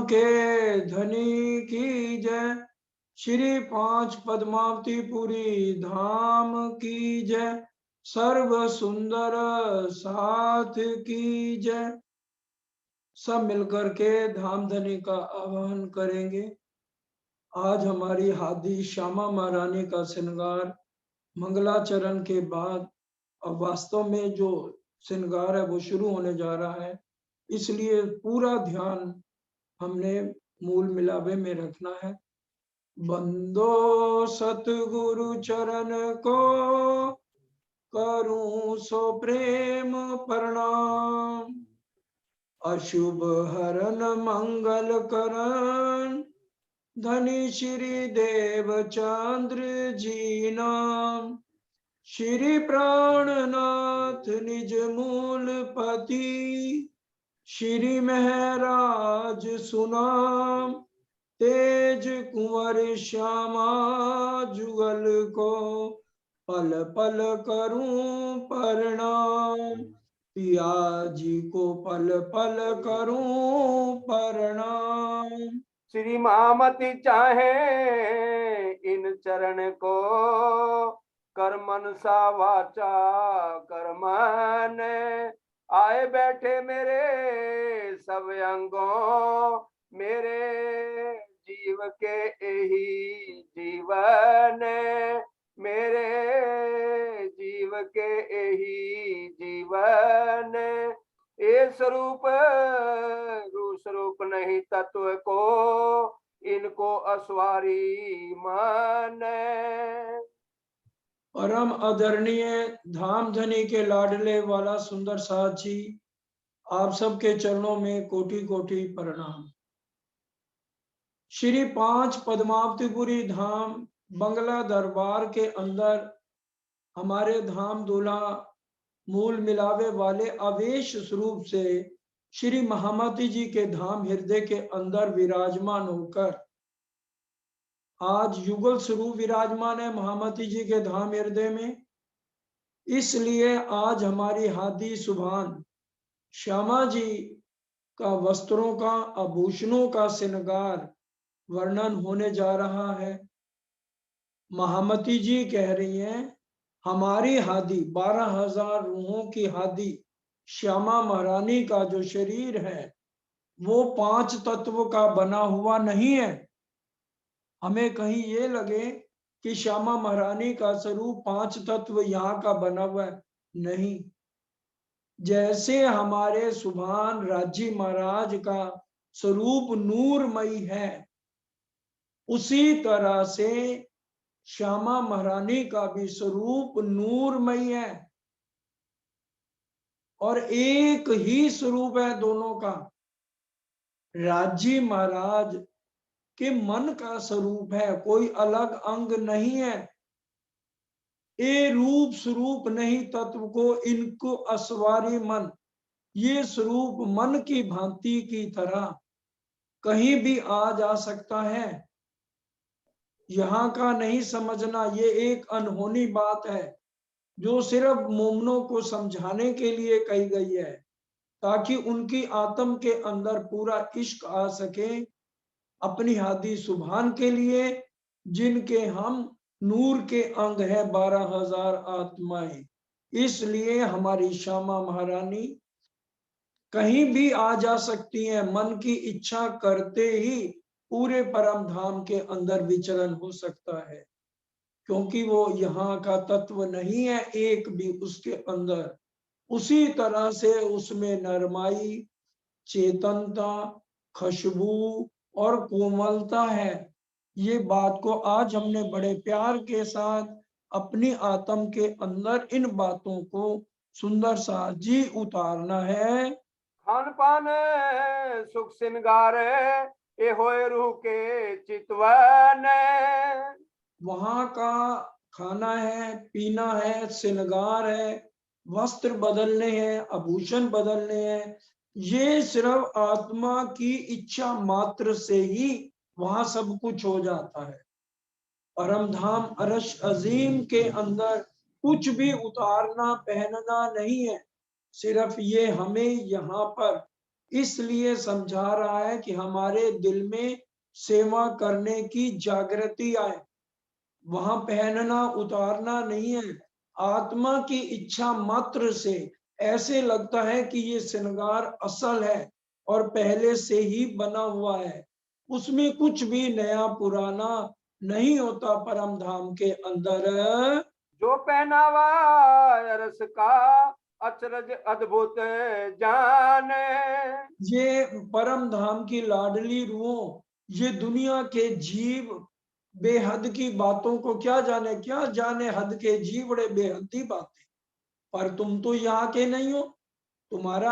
के धनी की जय। श्री पांच पद्मावतीपुरी धाम की जय। सर्व सुंदर साथ की जय। सब मिलकर के धाम धनी का आह्वान करेंगे। आज हमारी हादी श्यामा महारानी का श्रृंगार मंगलाचरण के बाद अब वास्तव में जो श्रृंगार है वो शुरू होने जा रहा है, इसलिए पूरा ध्यान हमने मूल मिलावे में रखना है। बंदो सतगुरु चरण को, करूं सो प्रेम प्रणाम। अशुभ हरन मंगल करन, धनी श्री देवचंद्र जी नाम। श्री प्राणनाथ निज मूल पति, श्री महराज सुनाम। तेज कुंवर श्यामा जुगल को, पल पल करूं प्रणाम। पिया जी को पल पल करूं प्रणाम। श्री महामती चाहे इन चरण को, कर मनसा वाचा कर्मन। आए बैठे मेरे सब अंगों, मेरे जीव के यही जीवन। मेरे जीव के यही जीवन। ये स्वरूप स्वरूप नहीं तत्व को, इनको असवारी मान। परम आदरणीय धाम धनी के लाडले वाला सुंदर साथ जी, आप सबके चरणों में कोटि कोटि प्रणाम। श्री पांच पद्मावतीपुरी धाम बंगला दरबार के अंदर हमारे धाम दूल्हा मूल मिलावे वाले अवेश स्वरूप से श्री महामती जी के धाम हृदय के अंदर विराजमान होकर आज युगल स्वरूप विराजमान है महामती जी के धाम हृदय में। इसलिए आज हमारी हादी सुभान श्यामा जी का वस्त्रों का, आभूषणों का श्रृंगार वर्णन होने जा रहा है। महामती जी कह रही हैं, हमारी हादी 12,000 रूहों की हादी श्यामा महारानी का जो शरीर है वो 5 तत्व का बना हुआ नहीं है। हमें कहीं ये लगे कि श्यामा महारानी का स्वरूप 5 तत्व यहाँ का बना हुआ है, नहीं। जैसे हमारे सुभान राजी महाराज का स्वरूप नूरमयी है, उसी तरह से श्यामा महारानी का भी स्वरूप नूरमयी है और एक ही स्वरूप है दोनों का। राजी महाराज के मन का स्वरूप है, कोई अलग अंग नहीं है। ये रूप स्वरूप नहीं तत्व को, इनको असवारी मन, ये स्वरूप मन की भांति की तरह कहीं भी आ जा सकता है। यहाँ का नहीं समझना, ये एक अनहोनी बात है जो सिर्फ मोमनों को समझाने के लिए कही गई है, ताकि उनकी आत्म के अंदर पूरा इश्क आ सके अपनी हादी सुभान के लिए, जिनके हम नूर के अंग है 12,000 आत्माएं। इसलिए हमारी श्यामा महारानी कहीं भी आ जा सकती है, मन की इच्छा करते ही पूरे परम धाम के अंदर विचरण हो सकता है, क्योंकि वो यहाँ का तत्व नहीं है एक भी उसके अंदर। उसी तरह से उसमें नरमाई, चेतनता, खुशबू और कोमलता है। ये बात को आज हमने बड़े प्यार के साथ अपनी आत्म के अंदर इन बातों को सुंदर सा जी उतारना है। खान पान सुख श्रृंगार, ये होए रूह के चितवन। वहां का खाना है, पीना है, श्रृंगार है, वस्त्र बदलने हैं, आभूषण बदलने हैं। ये सिर्फ आत्मा की इच्छा मात्र से ही वहां सब कुछ हो जाता है। परम धाम अरश अजीम के अंदर कुछ भी उतारना पहनना नहीं है, सिर्फ ये हमें यहाँ पर इसलिए समझा रहा है कि हमारे दिल में सेवा करने की जागृति आए। वहां पहनना उतारना नहीं है, आत्मा की इच्छा मात्र से ऐसे लगता है कि ये श्रृंगार असल है और पहले से ही बना हुआ है। उसमें कुछ भी नया पुराना नहीं होता। परम धाम के अंदर जो पहनावा अरस का अचरज अद्भुत जाने। ये परम धाम की लाडली रूहों, ये दुनिया के जीव बेहद की बातों को क्या जाने, क्या जाने हद के जीव बड़े बेहद बातें। पर तुम तो यहाँ के नहीं हो। तुम्हारा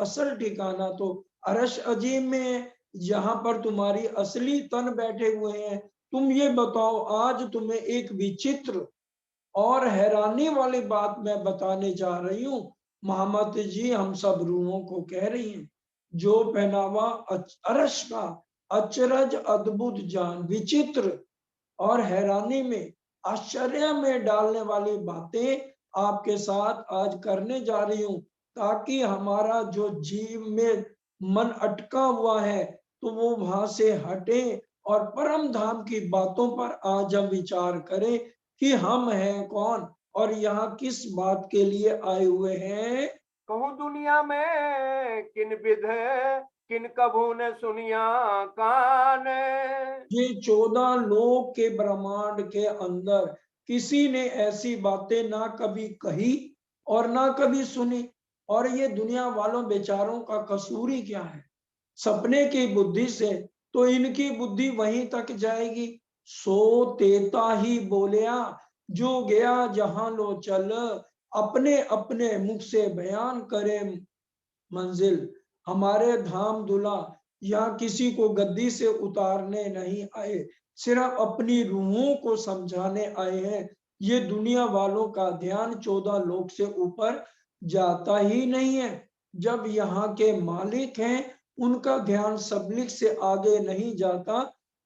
असल ठिकाना तो अरश अजीम में है, जहां पर तुम्हारी असली तन बैठे हुए हैं। तुम ये बताओ, आज तुम्हें एक विचित्र और हैरानी वाली बात मैं बताने जा रही हूँ। मोहम्मद जी हम सब रूहों को कह रही हैं, जो पहनावा अरश का अचरज अद्भुत जान, विचित्र और हैरानी में, आश्चर्य में डालने वाली बातें आपके साथ आज करने जा रही हूँ, ताकि हमारा जो जीव में मन अटका हुआ है तो वो वहां से हटे और परम धाम की बातों पर आज हम विचार करें कि हम हैं कौन और यहाँ किस बात के लिए आए हुए हैं। कहूँ दुनिया में किन विध किन कभू ने सुनिया कान। ये 14 लोक के ब्रह्मांड के अंदर किसी ने ऐसी बातें ना कभी कही और ना कभी सुनी। और ये दुनिया वालों बेचारों का कसूर ही क्या है? सपने की बुद्धि से तो इनकी बुद्धि वहीं तक जाएगी। सो तेता ही बोलिया, जो गया जहां लो चल, अपने अपने मुख से बयान करे मंजिल। हमारे धाम दुला यहाँ किसी को गद्दी से उतारने नहीं आए, सिर्फ अपनी रूहों को समझाने आए हैं। ये दुनिया वालों का ध्यान 14 लोक से ऊपर जाता ही नहीं है। जब यहाँ के मालिक हैं उनका ध्यान सबलिक से आगे नहीं जाता,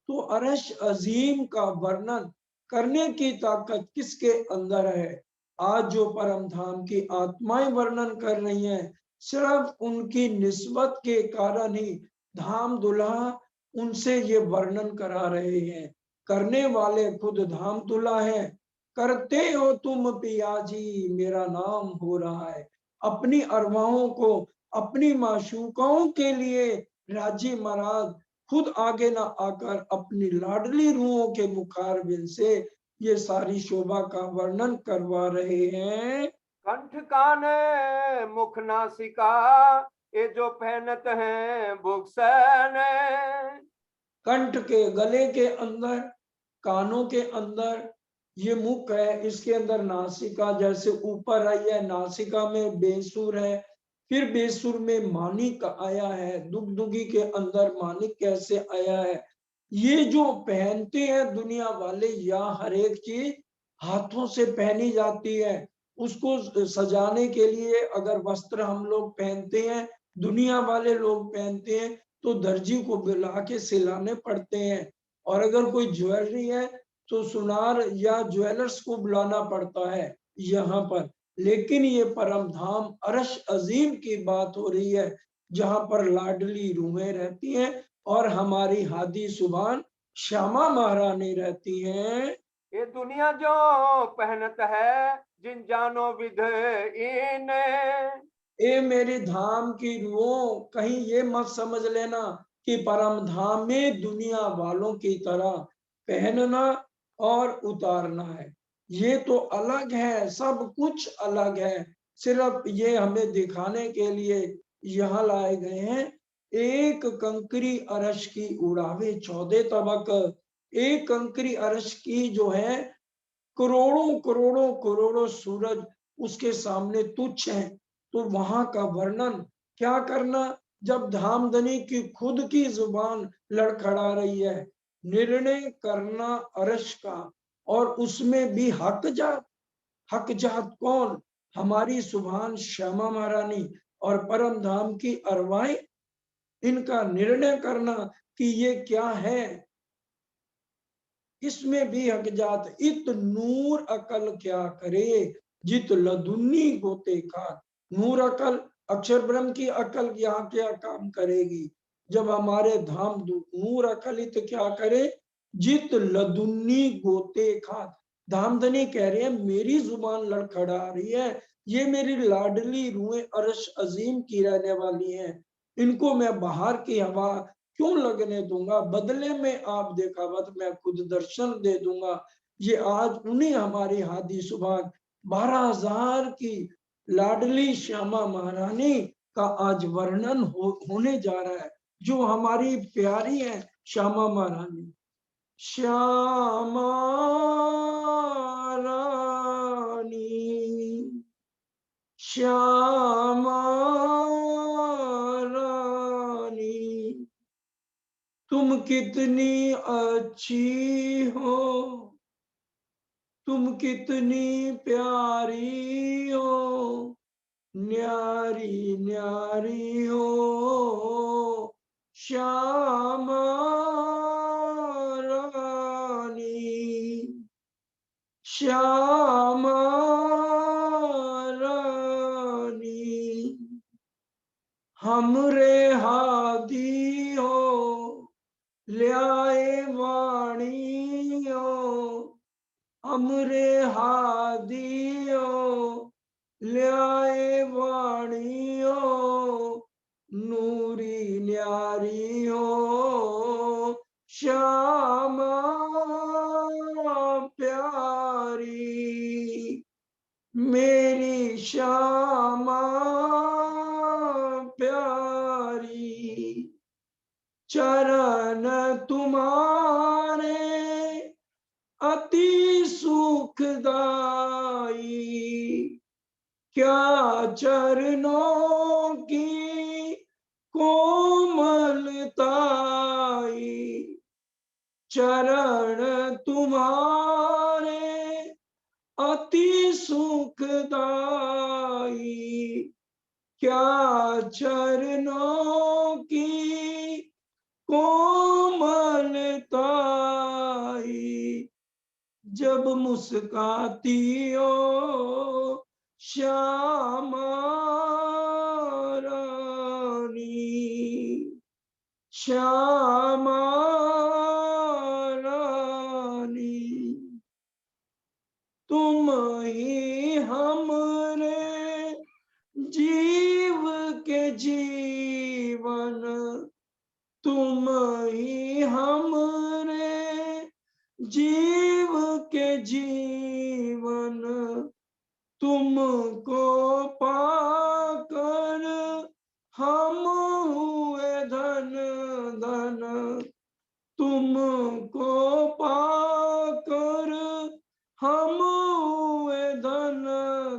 तो अरश अजीम का वर्णन करने की ताकत किसके अंदर है? आज जो परम धाम की आत्माएं वर्णन कर रही हैं, सिर्फ उनकी निस्बत के कारण ही धाम दुल्हा उनसे ये वर्णन करा रहे हैं। करने वाले खुद धाम दुल्हा है। करते हो तुम पिया जी, मेरा नाम हो रहा है। अपनी अरवाहों को अपनी माशूकाओं के लिए राजी महाराज खुद आगे ना आकर अपनी लाडली रूहों के मुखार बिन से ये सारी शोभा का वर्णन करवा रहे हैं। कंठ कान मुख नासिका ये जो पहनत है भूषण। कंठ के गले के अंदर, कानों के अंदर ये मुख है, इसके अंदर नासिका जैसे ऊपर आई है, नासिका में बेसुर है, फिर बेसुर में मानिक आया है, दुगदुगी के अंदर मानिक कैसे आया है। ये जो पहनते हैं दुनिया वाले, या हर एक चीज हाथों से पहनी जाती है। उसको सजाने के लिए अगर वस्त्र हम लोग पहनते हैं, दुनिया वाले लोग पहनते हैं, तो दर्जी को बुला के सिलाने पड़ते हैं। और अगर कोई ज्वेलरी है तो सुनार या ज्वेलर्स को बुलाना पड़ता है यहाँ पर। लेकिन ये परम धाम अरश अजीम की बात हो रही है, जहां पर लाडली रूहें रहती हैं और हमारी हादी सुभान श्यामा महारानी रहती हैं। ये दुनिया जो पहनत है जिन जानो विध इन। ए मेरी धाम की रूहों, कहीं ये मत समझ लेना कि परम धाम में दुनिया वालों की तरह पहनना और उतारना है। ये तो अलग है, सब कुछ अलग है। सिर्फ ये हमें दिखाने के लिए यहाँ लाए गए हैं। एक कंकरी अरश की उड़ावे 14 तबक। एक कंकरी अरश की जो है, करोड़ों करोड़ों करोड़ों सूरज उसके सामने तुच्छ हैं। तो वहां का वर्णन क्या करना, जब धामधनी की खुद की जुबान लड़खड़ा रही है। निर्णय करना अरश का, और उसमें भी हक जात। हक जात कौन? हमारी सुभान श्यामा महारानी और परम धाम की अरवाएं। इनका निर्णय करना कि ये क्या है, इसमें भी हक जात। इत नूर अकल क्या करे, जित लदुन्नी गोते का। नूर अकल अक्षर ब्रह्म की अकल यहाँ क्या काम करेगी जब हमारे धाम नूर अकलित क्या करे, जित लदुन्नी गोते खात। धामधनी कह रहे हैं मेरी जुबान लड़खड़ा रही है, ये मेरी लाडली रूहें अरश अजीम की रहने वाली हैं, इनको मैं बाहर की हवा क्यों लगने दूंगा, बदले में आप देखा मत मैं खुद दर्शन दे दूंगा। ये आज उन्हीं हमारी हादी सुभान 12,000 की लाडली श्यामा महारानी का आज वर्णन होने जा रहा है, जो हमारी प्यारी है श्यामा महारानी। श्यामा रानी, श्यामा रानी, तुम कितनी अच्छी हो, तुम कितनी प्यारी हो, न्यारी न्यारी हो श्यामा रानी, श्यामा रानी, हमरे हादी हो ल्याए वाणी हो, हमरे हादी हो ल्याए वाणी हो, नूरी न्यारी हो श्यामा प्यारी, मेरी श्यामा प्यारी। चरण तुम्हारे अति सुखदाई, क्या चरणों की कोमलताई, चरण तुम्हारे अति सुखदाई, क्या चरणों की कोमलताई, जब मुस्काती हो श्यामा रानी, श्यामा रानी, तुम ही हमरे जीव के जीवन, तुम ही हमरे जीव के जीवन, तुमको पाकर हम हुए धन धन, तुमको पाकर हम हुए धन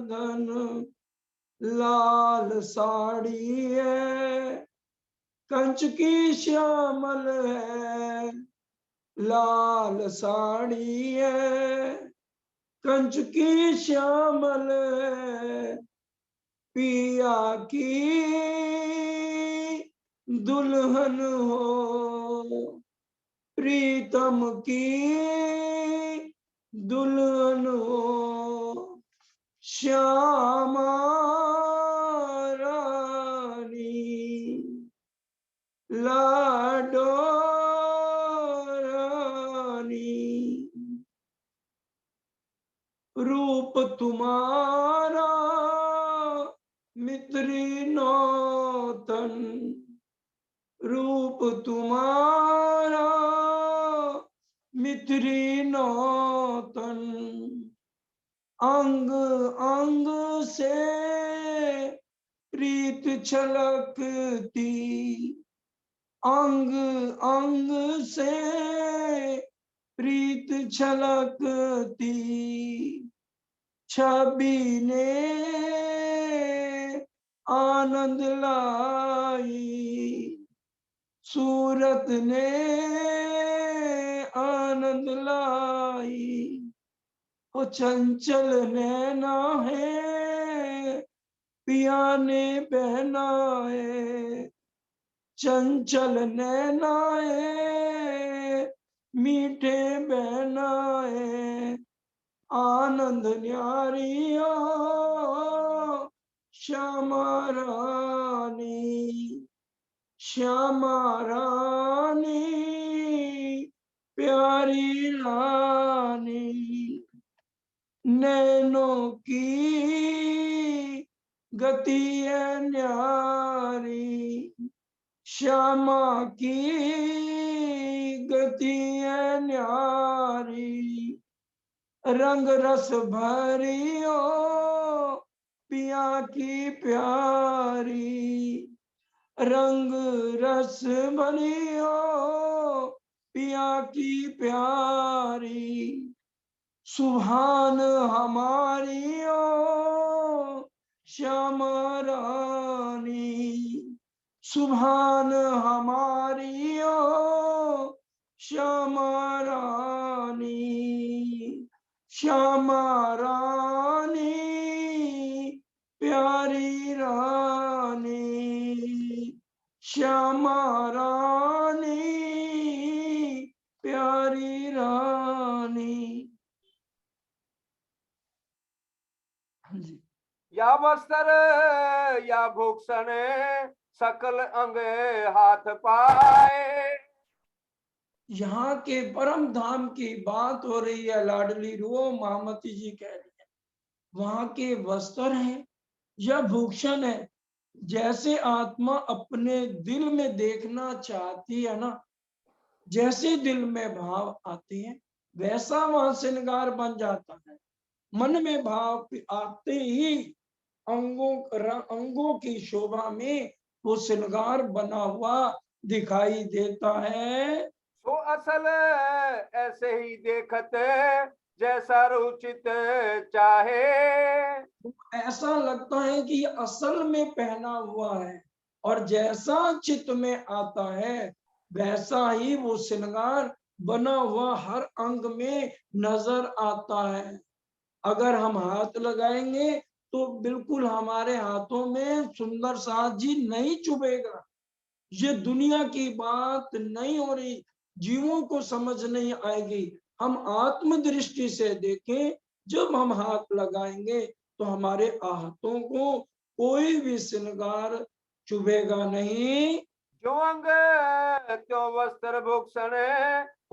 धन। लाल साड़ी है कंच की श्यामल है, लाल साड़ी है कंच की श्यामल है, पिया की दुल्हन हो, प्रीतम की दुल्हन हो श्यामा रानी, लाडो रानी, रूप तुम्हारा मित्री नौतन, रूप तुम्हारा मित्री नौतन, अंग अंग से प्रीत छलकती, अंग अंग से प्रीत छलकती, छवि ने आनंद लाई, सूरत ने आनंद लाई, ओ चंचल नैना है पिया ने पहना है, चंचल नैना है मीठे बहना है, आनंद न्यारी हो श्यामा रानी, श्यामा रानी, प्यारी रानी, नैनों की गति है न्यारी, श्यामा की गति है न्यारी, रंग रस भरियो पिया की प्यारी, रंग रस भरियो पिया की प्यारी, सुभान हमारी ओ श्यामा रानी, सुभान हमारी ओ श्यामा रानी, श्यामा रानी, प्यारी रानी, श्यामा रानी, प्यारी रानी। हाँ जी। या वस्त्र या भूषण सकल अंग हाथ पाए। यहाँ के परम धाम की बात हो रही है, लाडली रो महामती जी कह रही है। वहां के वस्त्र हैं या भूषण है, जैसे आत्मा अपने दिल में देखना चाहती है ना, जैसे दिल में भाव आते हैं वैसा वहां श्रृंगार बन जाता है। मन में भाव आते ही अंगों की शोभा में वो श्रृंगार बना हुआ दिखाई देता है। सो असल ऐसे ही देखत जैसा रुचित चाहे। ऐसा लगता है कि ये असल में पहना हुआ है और जैसा चित्त में आता है वैसा ही वो श्रृंगार बना हुआ हर अंग में नजर आता है। अगर हम हाथ लगाएंगे तो बिल्कुल हमारे हाथों में सुंदर साज जी नहीं चुभेगा। ये दुनिया की बात नहीं हो रही, जीवों को समझ नहीं आएगी। हम आत्म दृष्टि से देखें, जब हम हाथ लगाएंगे तो हमारे हाथों को कोई भी श्रृंगार चुभेगा नहीं। जो अंग त्यों वस्त्र भूषण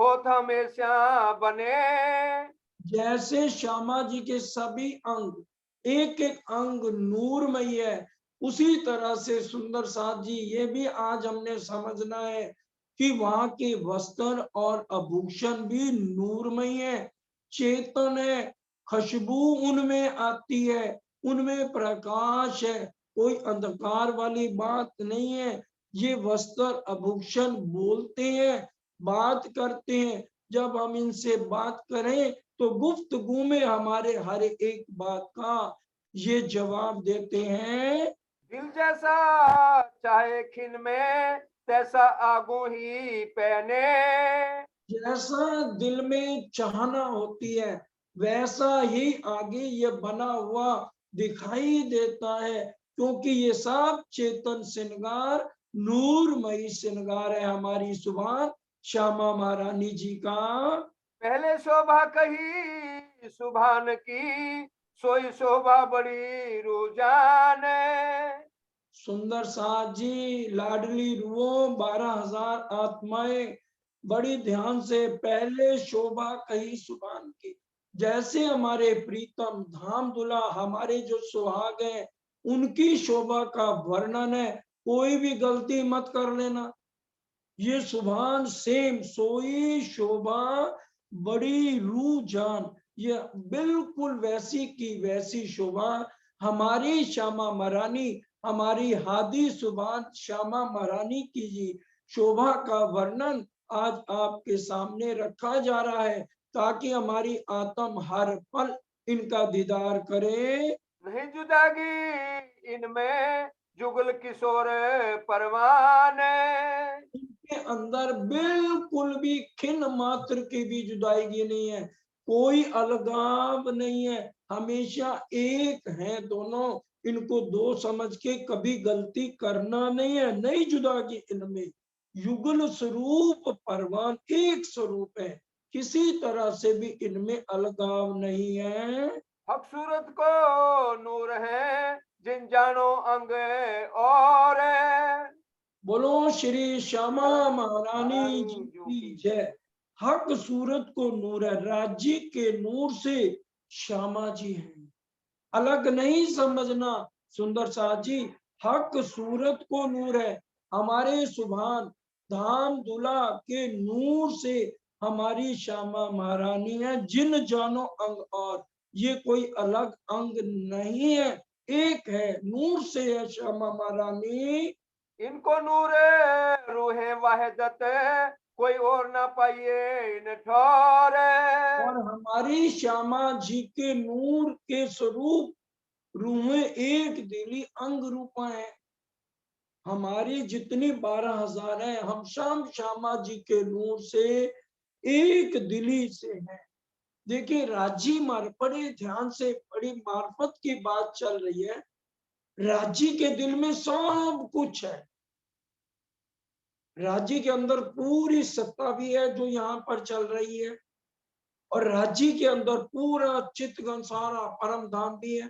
होत हमेशा बने। जैसे श्यामा जी के सभी अंग, एक एक अंग नूरमय है, उसी तरह से सुंदर साथ जी ये भी आज हमने समझना है कि वहां के वस्त्र और आभूषण भी नूरमय है, चेतन है, खुशबू उनमें आती है, उनमें प्रकाश है, कोई अंधकार वाली बात नहीं है। ये वस्त्र आभूषण बोलते हैं, बात करते हैं। जब हम इनसे बात करें तो गुफ्तगू में हमारे हर एक बात का ये जवाब देते हैं। दिल जैसा चाहे खिन में तैसा आगू ही पहने। जैसा दिल में चाहना होती है वैसा ही आगे ये बना हुआ दिखाई देता है, क्योंकि ये सब चेतन श्रृंगार नूरमयी श्रृंगार है हमारी सुभान श्यामा महारानी जी का। पहले शोभा कही सुभान की सोई शोभा बड़ी रुझान। सुंदर साथ जी, लाडली रुओ 12,000 आत्माएं, बड़ी ध्यान से पहले शोभा कही सुभान की। जैसे हमारे प्रीतम धाम दुला हमारे जो सुहाग हैं उनकी शोभा का वर्णन है, कोई भी गलती मत कर लेना। ये सुभान सेम सोई शोभा बड़ी रूह जान, ये बिल्कुल वैसी की वैसी शोभा हमारी श्यामा महारानी, हमारी हादी सुभान श्यामा महारानी की जी शोभा का वर्णन आज आपके सामने रखा जा रहा है, ताकि हमारी आत्म हर पल इनका दीदार करे। नहीं जुदागी इनमें जुगल किशोर परवान। के अंदर बिल्कुल भी खिन मात्र की भी जुदाईगी नहीं है, कोई अलगाव नहीं है, हमेशा एक है दोनों। इनको दो समझ के कभी गलती करना नहीं है, नहीं जुदागी इनमें। युगल स्वरूप परवान एक स्वरूप है, किसी तरह से भी इनमें अलगाव नहीं है। हक सूरत को नूर है जिन जानो अंग और है। बोलो श्री श्यामा महारानी महारानी जी जो की की जय। हक सूरत को नूर है, राज्य के नूर से श्यामा जी हैं, अलग नहीं समझना। सुंदर साथ जी, हक सूरत को नूर है, हमारे सुभान धाम दुला के नूर से हमारी श्यामा महारानी है, जिन जानो अंग और। ये कोई अलग अंग नहीं है, एक है, नूर से है श्यामा महारानी। इनको नूर रूहे वाहिदत कोई और ना पाइए इन ठोरे। और हमारी श्यामा जी के नूर के स्वरूप रूहें एक दिली अंग रूपा है। हमारी जितनी 12,000 है, हम श्यामा जी के नूर से एक दिली से हैं। देखिए राजी मार, बड़े ध्यान से, बड़ी मार्फत की बात चल रही है। राजी के दिल में सब कुछ है, राजी के अंदर पूरी सत्ता भी है जो यहाँ पर चल रही है, और राज्य के अंदर पूरा चित्तगण सारा परम धाम भी है,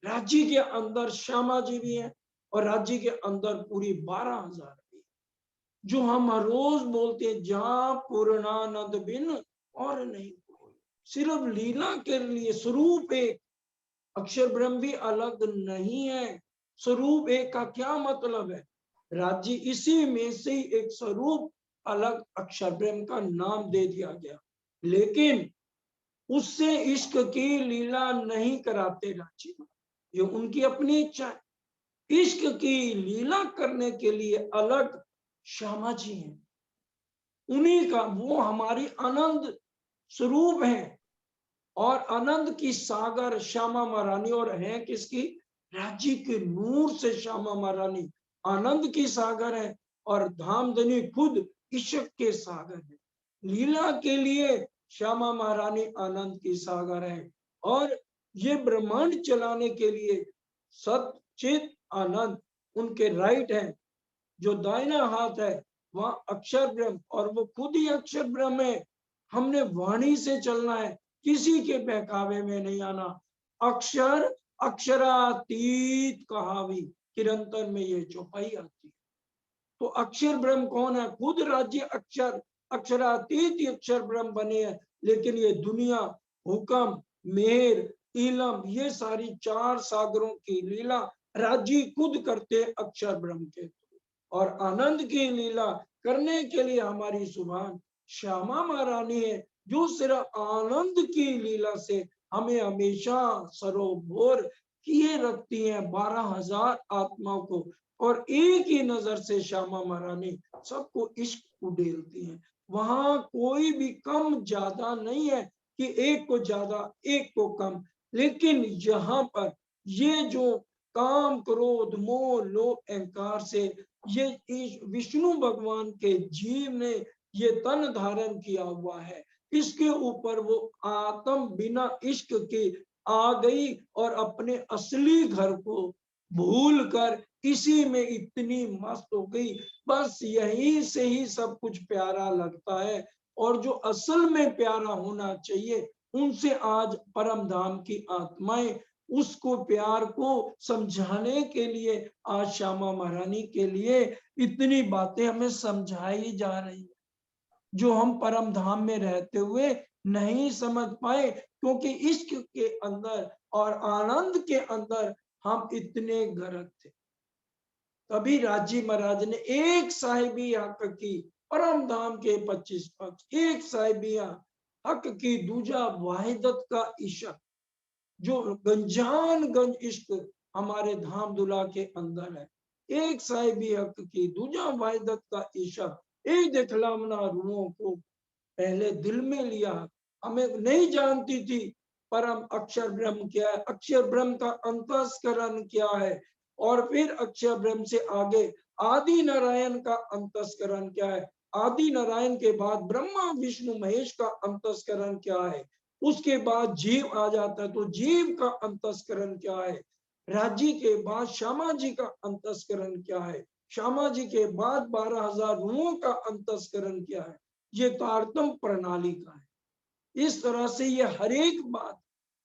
राज्य के अंदर श्यामा जी भी है, और राज्य के अंदर पूरी 12,000 भी है। जो हम हर रोज बोलते हैं, जहां पूर्णानंद बिन और नहीं कोई, सिर्फ लीला के लिए स्वरूप एक, अक्षर ब्रह्म भी अलग नहीं है। स्वरूप एक का क्या मतलब है? राज्य इसी में से एक स्वरूप अलग अक्षर ब्रह्म का नाम दे दिया गया, लेकिन उससे इश्क की लीला नहीं कराते राज्य, ये उनकी अपनी इच्छा है। इश्क की लीला करने के लिए अलग श्यामा जी हैं, उन्हीं का, वो हमारी आनंद स्वरूप है, और आनंद की सागर श्यामा महारानी, और है किसकी? राज्य के नूर से श्यामा महारानी आनंद की सागर है, और धामधनी खुद इश्क के सागर है। लीला के लिए श्यामा महारानी आनंद की सागर है, और ये ब्रह्मांड चलाने के लिए सत चित आनंद उनके राइट है। जो दाहिना हाथ है वह अक्षर ब्रह्म, और वो खुद ही अक्षर ब्रह्म है। हमने वाणी से चलना है, किसी के बहकावे में नहीं आना। अक्षर अक्षरातीत कहावी, किरंतर में ये चौपाई आती है। तो अक्षर ब्रह्म कौन है? खुद राज्य अक्षर, अक्षरातीत अक्षर ब्रह्म बने हैं। लेकिन ये दुनिया, हुक्म, मेहर, इलम, ये सारी 4 सागरों की लीला राज्य खुद करते अक्षर ब्रह्म के, और आनंद की लीला करने के लिए हमारी सुभान श्यामा महारानी है, जो सिर्फ आनंद की लीला से हमें हमेशा सरोबोर किए रखती हैं 12,000 आत्माओं को, और एक ही नजर से श्यामा महारानी सबको इश्क उड़ेलती हैं। वहां कोई भी कम ज्यादा नहीं है कि एक को ज्यादा एक को कम, लेकिन यहाँ पर ये जो काम क्रोध मोह लोभ अहंकार से ये विष्णु भगवान के जीव ने ये तन धारण किया हुआ है, इसके ऊपर वो आत्म बिना इश्क के आ गई, और अपने असली घर को भूल कर इसी में इतनी मस्त हो गई। बस यही से ही सब कुछ प्यारा लगता है, और जो असल में प्यारा होना चाहिए उनसे आज परम धाम की आत्माएं उसको प्यार को समझाने के लिए आज श्यामा महारानी के लिए इतनी बातें हमें समझाई जा रही है, जो हम परम धाम में रहते हुए नहीं समझ पाए, क्योंकि इश्क के अंदर और आनंद के अंदर हम इतने गर्क थे। तभी राजी महाराज ने एक साहिबिया हक की, परम धाम के 25 पक्ष, एक साहिबिया हक की दूजा वाहिदत का इश्क, जो गंजान गंज इश्क हमारे धाम दुला के अंदर है। एक साहिबी हक की दूजा वाहिदत का इश्क, एक दिखलावना रूहों को पहले दिल में लिया। हमें नहीं जानती थी परम अक्षर ब्रह्म क्या है, अक्षर ब्रह्म का अंतस्करण क्या है, और फिर अक्षर ब्रह्म से आगे आदि नारायण का अंतस्करण क्या है, आदि नारायण के बाद ब्रह्मा विष्णु महेश का अंतस्करण क्या है, उसके बाद जीव आ जाता है तो जीव का अंतस्करण क्या है, राज्य के बाद श्यामा जी का अंतस्करण क्या है, श्यामा जी के बाद 12,000 रूहों का अंतस्करण क्या है, ये तारतम प्रणाली का है। इस तरह से ये हर एक बात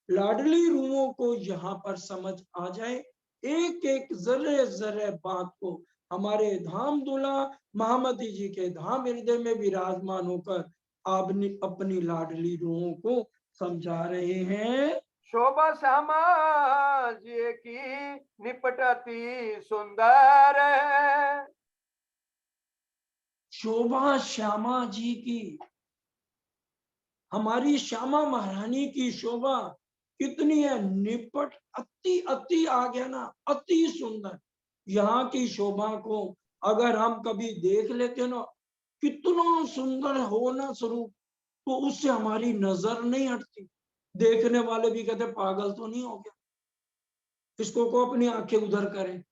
लाडली रूहों को यहाँ पर समझ आ जाए, एक एक जर्रे जर्रे बात को हमारे धाम दूल्हा महामती जी के धाम हृदय में विराजमान होकर आपने अपनी लाडली रूहों को समझा रहे हैं। शोभा श्यामा जी की निपटती सुंदर है। शोभा श्यामा जी की, हमारी श्यामा महारानी की शोभा कितनी है, निपट, अति अति आ गया ना, अति सुंदर। यहाँ की शोभा को अगर हम कभी देख लेते ना, कितना सुंदर हो ना स्वरूप, तो उससे हमारी नजर नहीं हटती। देखने वाले भी कहते पागल तो नहीं हो गया, इसको को अपनी आंखें उधर करें।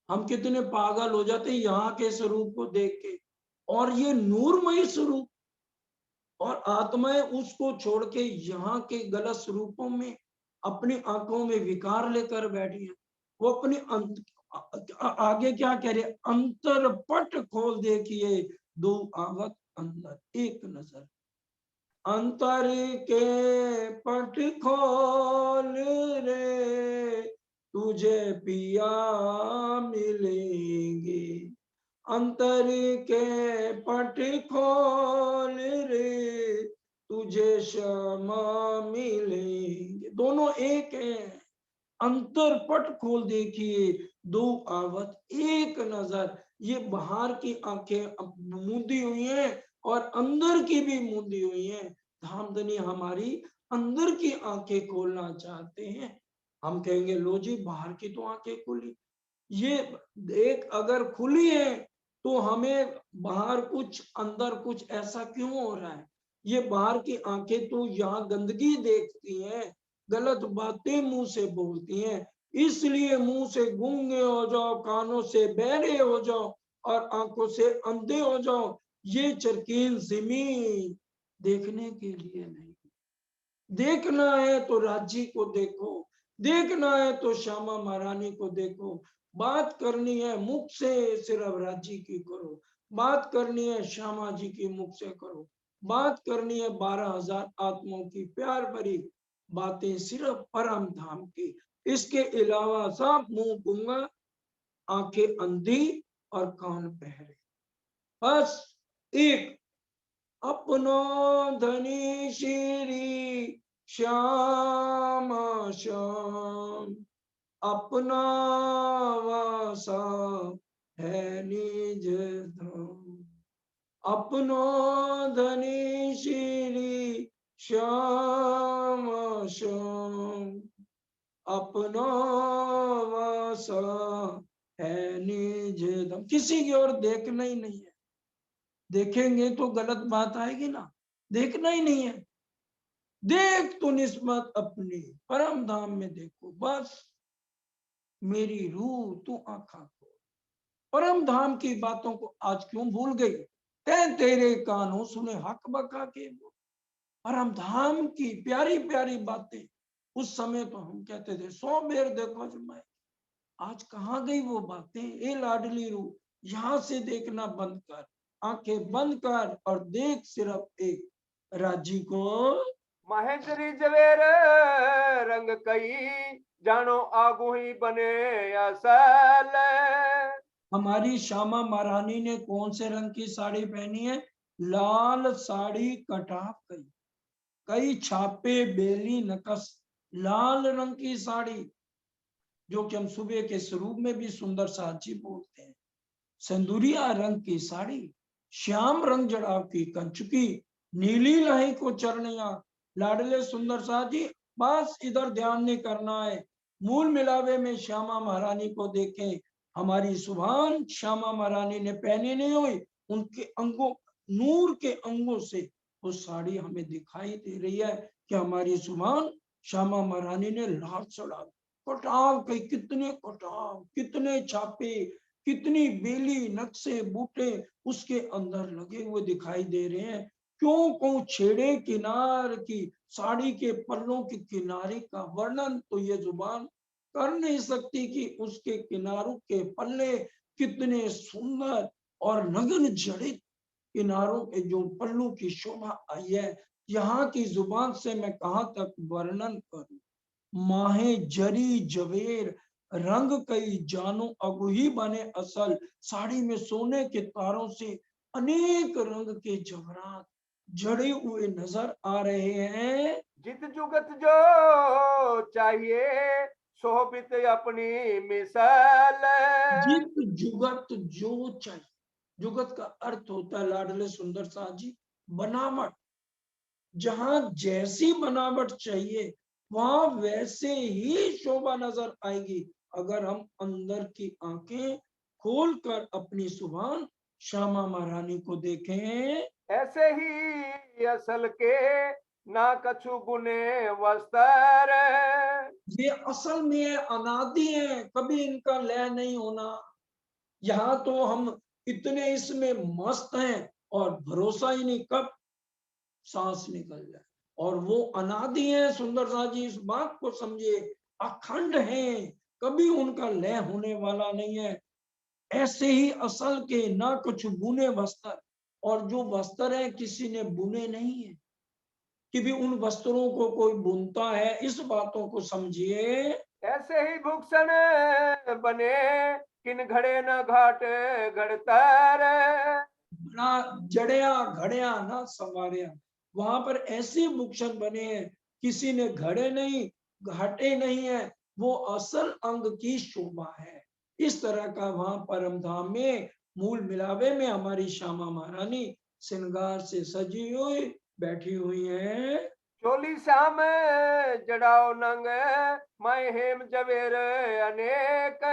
हम कितने पागल हो जाते हैं यहाँ के स्वरूप को देख के। और ये नूरमय स्वरूप, और आत्माएं उसको छोड़ के यहाँ के गलत स्वरूपों में अपनी आंखों में विकार लेकर बैठी है। वो अपनी आगे क्या कह रहे, अंतर पट खोल देखिए दो आवत अंदर, एक नजर अंतर के पट खोल रे तुझे पिया मिलेंगे, अंतर के पट खोल रे तुझे क्षमा मिलेंगे। दोनों एक है। अंतर पट खोल देखिए दो आवत एक नजर। ये बाहर की आंखें मूंदी हुई हैं और अंदर की भी मूंदी हुई हैं। धामधनी हमारी अंदर की आंखें खोलना चाहते हैं। हम कहेंगे लो जी बाहर की तो आंखें खुली, ये देख अगर खुली है तो हमें बाहर कुछ अंदर कुछ ऐसा क्यों हो रहा है। ये बाहर की आंखें तो यहाँ गंदगी देखती हैं, गलत बातें मुंह से बोलती हैं, इसलिए मुंह से गूंगे हो जाओ, कानों से बहरे हो जाओ और आंखों से अंधे हो जाओ। ये चरकीन जमीन देखने के लिए नहीं, देखना है तो राज्य को देखो, देखना है तो श्यामा महारानी को देखो। बात करनी है मुख से सिर्फ राज्य की करो, बात करनी है श्यामा जी की मुख से करो, बात करनी है 12,000 आत्माओं की प्यार भरी बातें सिर्फ परम धाम की। इसके अलावा सब मुंह गूंगा, आंखें अंधी और कान बहरे। बस एक अपनो धनी श्री श्याम श्याम, अपना वासा है निज धाम, अपनो धनी श्री श्याम श्याम, अपना वासा है निज धाम। किसी की ओर देखना ही नहीं है, देखेंगे तो गलत बात आएगी ना, देखना ही नहीं है। देख तो निस्बत अपनी परम धाम में देखो, बस मेरी रूह तू आंखा को। परम धाम की बातों को आज क्यों भूल गई, तेरे कानों सुने हक बका के वो परम धाम की प्यारी प्यारी बातें। उस समय तो हम कहते थे 100 बेर देखो जमाए, आज कहाँ गई वो बातें। ए लाडली रूह, यहाँ से देखना बंद कर, आंखें बंद कर और देख सिर्फ एक राजी को। महेंद्री जवेर रंग कई जानो आगू ही बने असल। हमारी श्यामा महारानी ने कौन से रंग की साड़ी पहनी है, लाल साड़ी कटाप कई, कई छापे बेली नकस, लाल रंग की साड़ी, जो कि हम सुबह के स्वरूप में भी सुंदर साची बोलते हैं। सिंदूरिया रंग की साड़ी, श्याम रंग जड़ाव की कंचुकी, नीली लाही को चरणिया। लाडले सुंदर साजी, बस इधर ध्यान नहीं करना है, मूल मिलावे में श्यामा महारानी को देखें। हमारी सुभान श्यामा महारानी ने पहनी नहीं हुई, उनके अंगों, नूर के अंगों से वो साड़ी हमें दिखाई दे रही है कि हमारी सुभान श्यामा महारानी ने लाल चढ़ा, कटाव के कितने कटाव, कितने छापे, कितनी बेली नक्शे बूटे उसके अंदर लगे हुए दिखाई दे रहे हैं। क्यों को छेड़े किनार की साड़ी के पल्लों के किनारे का वर्णन तो ये जुबान कर नहीं सकती कि उसके किनारों के पल्ले कितने सुंदर और नग्न जड़ित किनारों के जो पल्लू की शोभा आई है, यहाँ की जुबान से मैं कहाँ तक वर्णन करूं। माहे जरी जवेर, रंग कई जानो अगुही बने असल। साड़ी में सोने के तारों से अनेक रंग के जवरात जड़े हुए नजर आ रहे हैं। जित जुगत जो चाहिए शोभित अपनी मिसाल। जित जुगत जो चाहिए, जुगत का अर्थ होता है लाडले सुंदर शाह जी बनावट। जहां जैसी बनावट चाहिए वहां वैसे ही शोभा नजर आएगी, अगर हम अंदर की आंखें खोलकर अपनी सुभान श्यामा महारानी को देखें। ऐसे ही असल के ना कछु बुने वस्त्र। ये असल में अनादि है, कभी इनका लय नहीं होना। यहाँ तो हम इतने इसमें मस्त हैं और भरोसा ही नहीं कब सांस निकल जाए। और वो अनादि है सुंदर सा जी, इस बात को समझिए, अखंड हैं, कभी उनका लय होने वाला नहीं है। ऐसे ही असल के ना कुछ बुने वस्त्र, और जो वस्त्र है किसी ने बुने नहीं है कि भी उन वस्त्रों को कोई बुनता है, इस बातों को समझिए। ऐसे ही भूषण बने किन घड़े न घाट घड़तर। ना जड़िया घड़िया ना संवारिया, वहां पर ऐसे भूषण बने हैं, किसी ने घड़े नहीं घाटे नहीं है, वो असल अंग की शोभा है। इस तरह का वहां परम धाम में मूल मिलावे में हमारी श्यामा महारानी श्रृंगार से सजी हुई बैठी हुई है। चोली श्याम जड़ाओ नंग मैं हेम जवेर अनेक।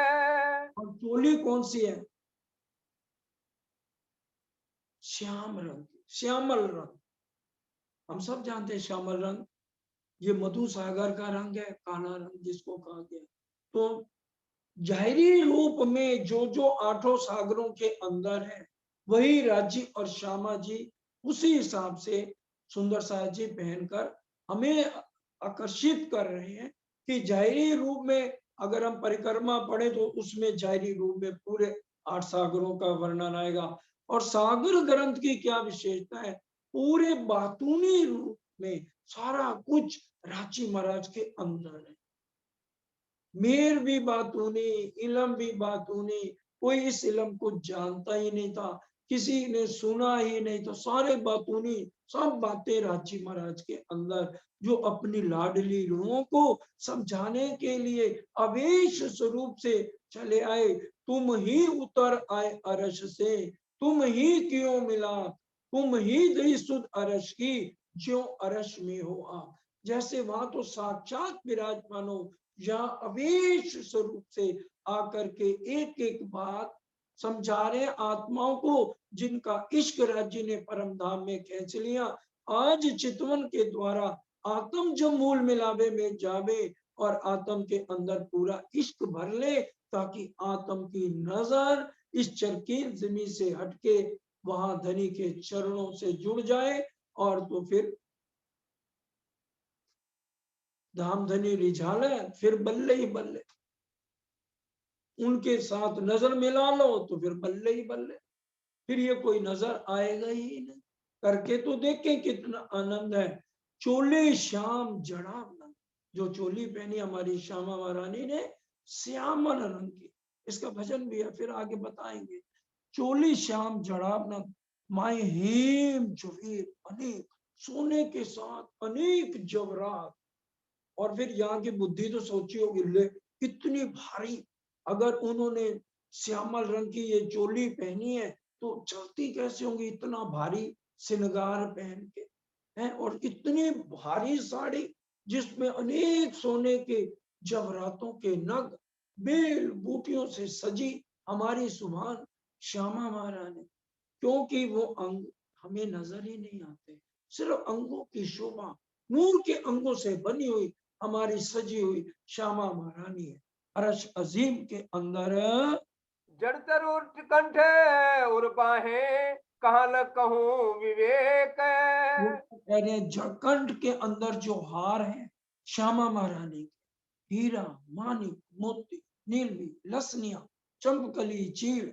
और चोली कौन सी है? श्याम रंग, श्यामल रंग। हम सब जानते हैं श्यामल रंग, ये मधु सागर का रंग है, काला रंग जिसको कहा गया। तो जाहिरी रूप में जो जो आठों सागरों के अंदर है वही राज्य और श्यामा जी उसी हिसाब से सुंदर साज जी पहनकर हमें आकर्षित कर रहे हैं कि जाहिरी रूप में अगर हम परिक्रमा पढ़े तो उसमें जाहिरी रूप में पूरे 8 सागरों का वर्णन आएगा। और सागर ग्रंथ की क्या विशेषता है, पूरे बातूनी रूप में सारा कुछ रांची महाराज के अंदर है। मेर भी बातूनी, इलम भी बातूनी, कोई इस इलम को जानता ही नहीं था, किसी ने सुना ही नहीं, तो सारे बातूनी सब बातें रांची महाराज के अंदर, जो अपनी लाडली रूहों को समझाने के लिए अवेश स्वरूप से चले आए। तुम ही उतर आए अरश से, तुम ही क्यों मिला, तुम ही दई सुध अरश की, जो अरश में हो आप। जैसे वहां तो साक्षात विराजमान हो, या अवेश स्वरूप से आकर के एक एक बात समझा रहे आत्माओं को, जिनका इश्क राज्य ने परम धाम में खींच लिया। आज चितवन के द्वारा आत्म जब मूल मिलावे में जावे और आत्म के अंदर पूरा इश्क भर ले, ताकि आत्म की नजर इस चरकीर जमीन से हटके वहां धनी के चरणों से जुड़ जाए, और तो फिर धामधनी रिझाले, फिर बल्ले ही बल्ले, उनके साथ नजर मिला लो तो फिर बल्ले ही बल्ले, फिर ये कोई नजर आएगा ही नहीं। करके तो देखें कितना आनंद है। चोले श्याम जड़ाव नंग, जो चोली पहनी हमारी श्यामा महारानी ने श्यामल रंग की, इसका भजन भी है, फिर आगे बताएंगे। चोली श्याम जड़ाव नंग माए हेम जवीर अनेक, सोने के साथ अनेक जवरात। और फिर यहाँ की बुद्धि तो सोची होगी, ले इतनी भारी, अगर उन्होंने श्यामल रंग की ये चोली पहनी है तो चलती कैसे होंगी इतना भारी श्रृंगार पहन के हैं। और इतनी भारी साड़ी जिसमें अनेक सोने के जवरातों के नग बेल बूटियों से सजी हमारी सुभान श्यामा महारानी, क्योंकि वो अंग हमें नजर ही नहीं आते, सिर्फ अंगों की शोभा, नूर के अंगों से बनी हुई हमारी सजी हुई श्यामा महारानी है। अरश अजीम के अंदर जड़तर उठ कंठे उर बाहे कहाँ लग कहूँ विवेक। जड़कंठ के अंदर जो हार है श्यामा महारानी के, हीरा मानिक मोती नीलवी लसनिया चंपकली चीड़,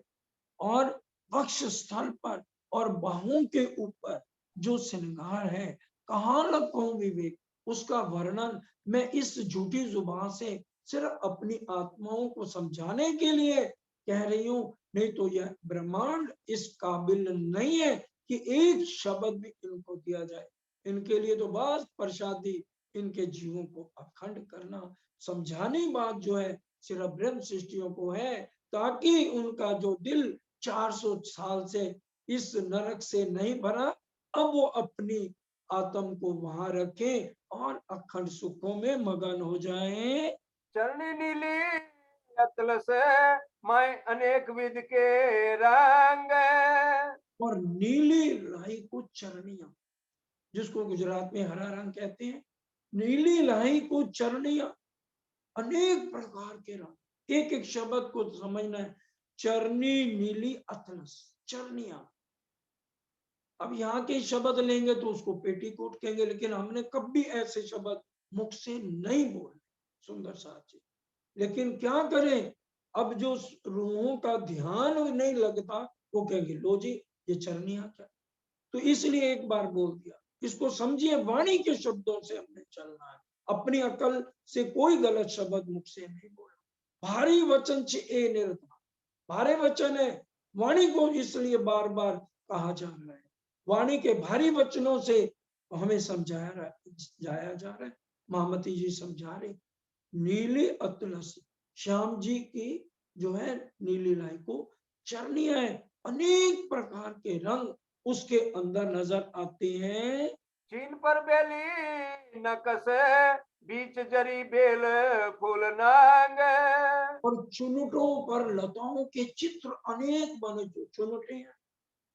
और वक्ष स्थल पर और बाहों के ऊपर जो श्रृंगार है, कहाँ लग कहूं विवेक, उसका वर्णन मैं इस झूठी जुबान से सिर्फ अपनी आत्माओं को समझाने के लिए कह रही हूं, नहीं तो यह ब्रह्मांड इस काबिल नहीं है कि एक शब्द भी इनको दिया जाए। इनके लिए तो बस प्रसादी इनके जीवों को अखंड करना, समझाने बात जो है सिर्फ ब्रह्म सृष्टियों को है, ताकि उनका जो दिल 400 साल से इस नरक से नहीं भरा, अब वो अपनी आत्म को वहां रखें और अखंड सुखों में मगन हो जाएं। चरणी नीली अतलस माय अनेक विध के रंग। और नीली लाही को चरणिया, जिसको गुजरात में हरा रंग कहते हैं, नीली लाही को चरणिया, अनेक प्रकार के रंग, एक एक शब्द को समझना है। चरनी नीली अतलस, चरनिया। अब यहाँ के शब्द लेंगे तो उसको पेटीकोट कहेंगे, लेकिन हमने कभी ऐसे शब्द मुख से नहीं बोले, सुंदर साथ जी। लेकिन क्या करें, अब जो रूहों का ध्यान नहीं लगता वो कहेंगे लो जी ये चरनिया क्या। तो इसलिए एक बार बोल दिया, इसको समझिए, वाणी के शब्दों से हमने चलना है, अपनी अकल से कोई गलत शब्द मुख से नहीं बोलना। भारी वचन ए निर्धा, भारे वचन है, वाणी को इसलिए बार बार कहा जा रहा है, वाणी के भारी वचनों से हमें समझाया जाया जा रहा है। महामती जी समझा रहे, नीली अतलस, श्याम जी की जो है नीली लाई को चरनिया है, अनेक प्रकार के रंग उसके अंदर नजर आते हैं। चीन पर बेली नकस बीच जरी बेल फूल नांग। और चुनटों पर लताओं के चित्र अनेक बने, जो चुनटे हैं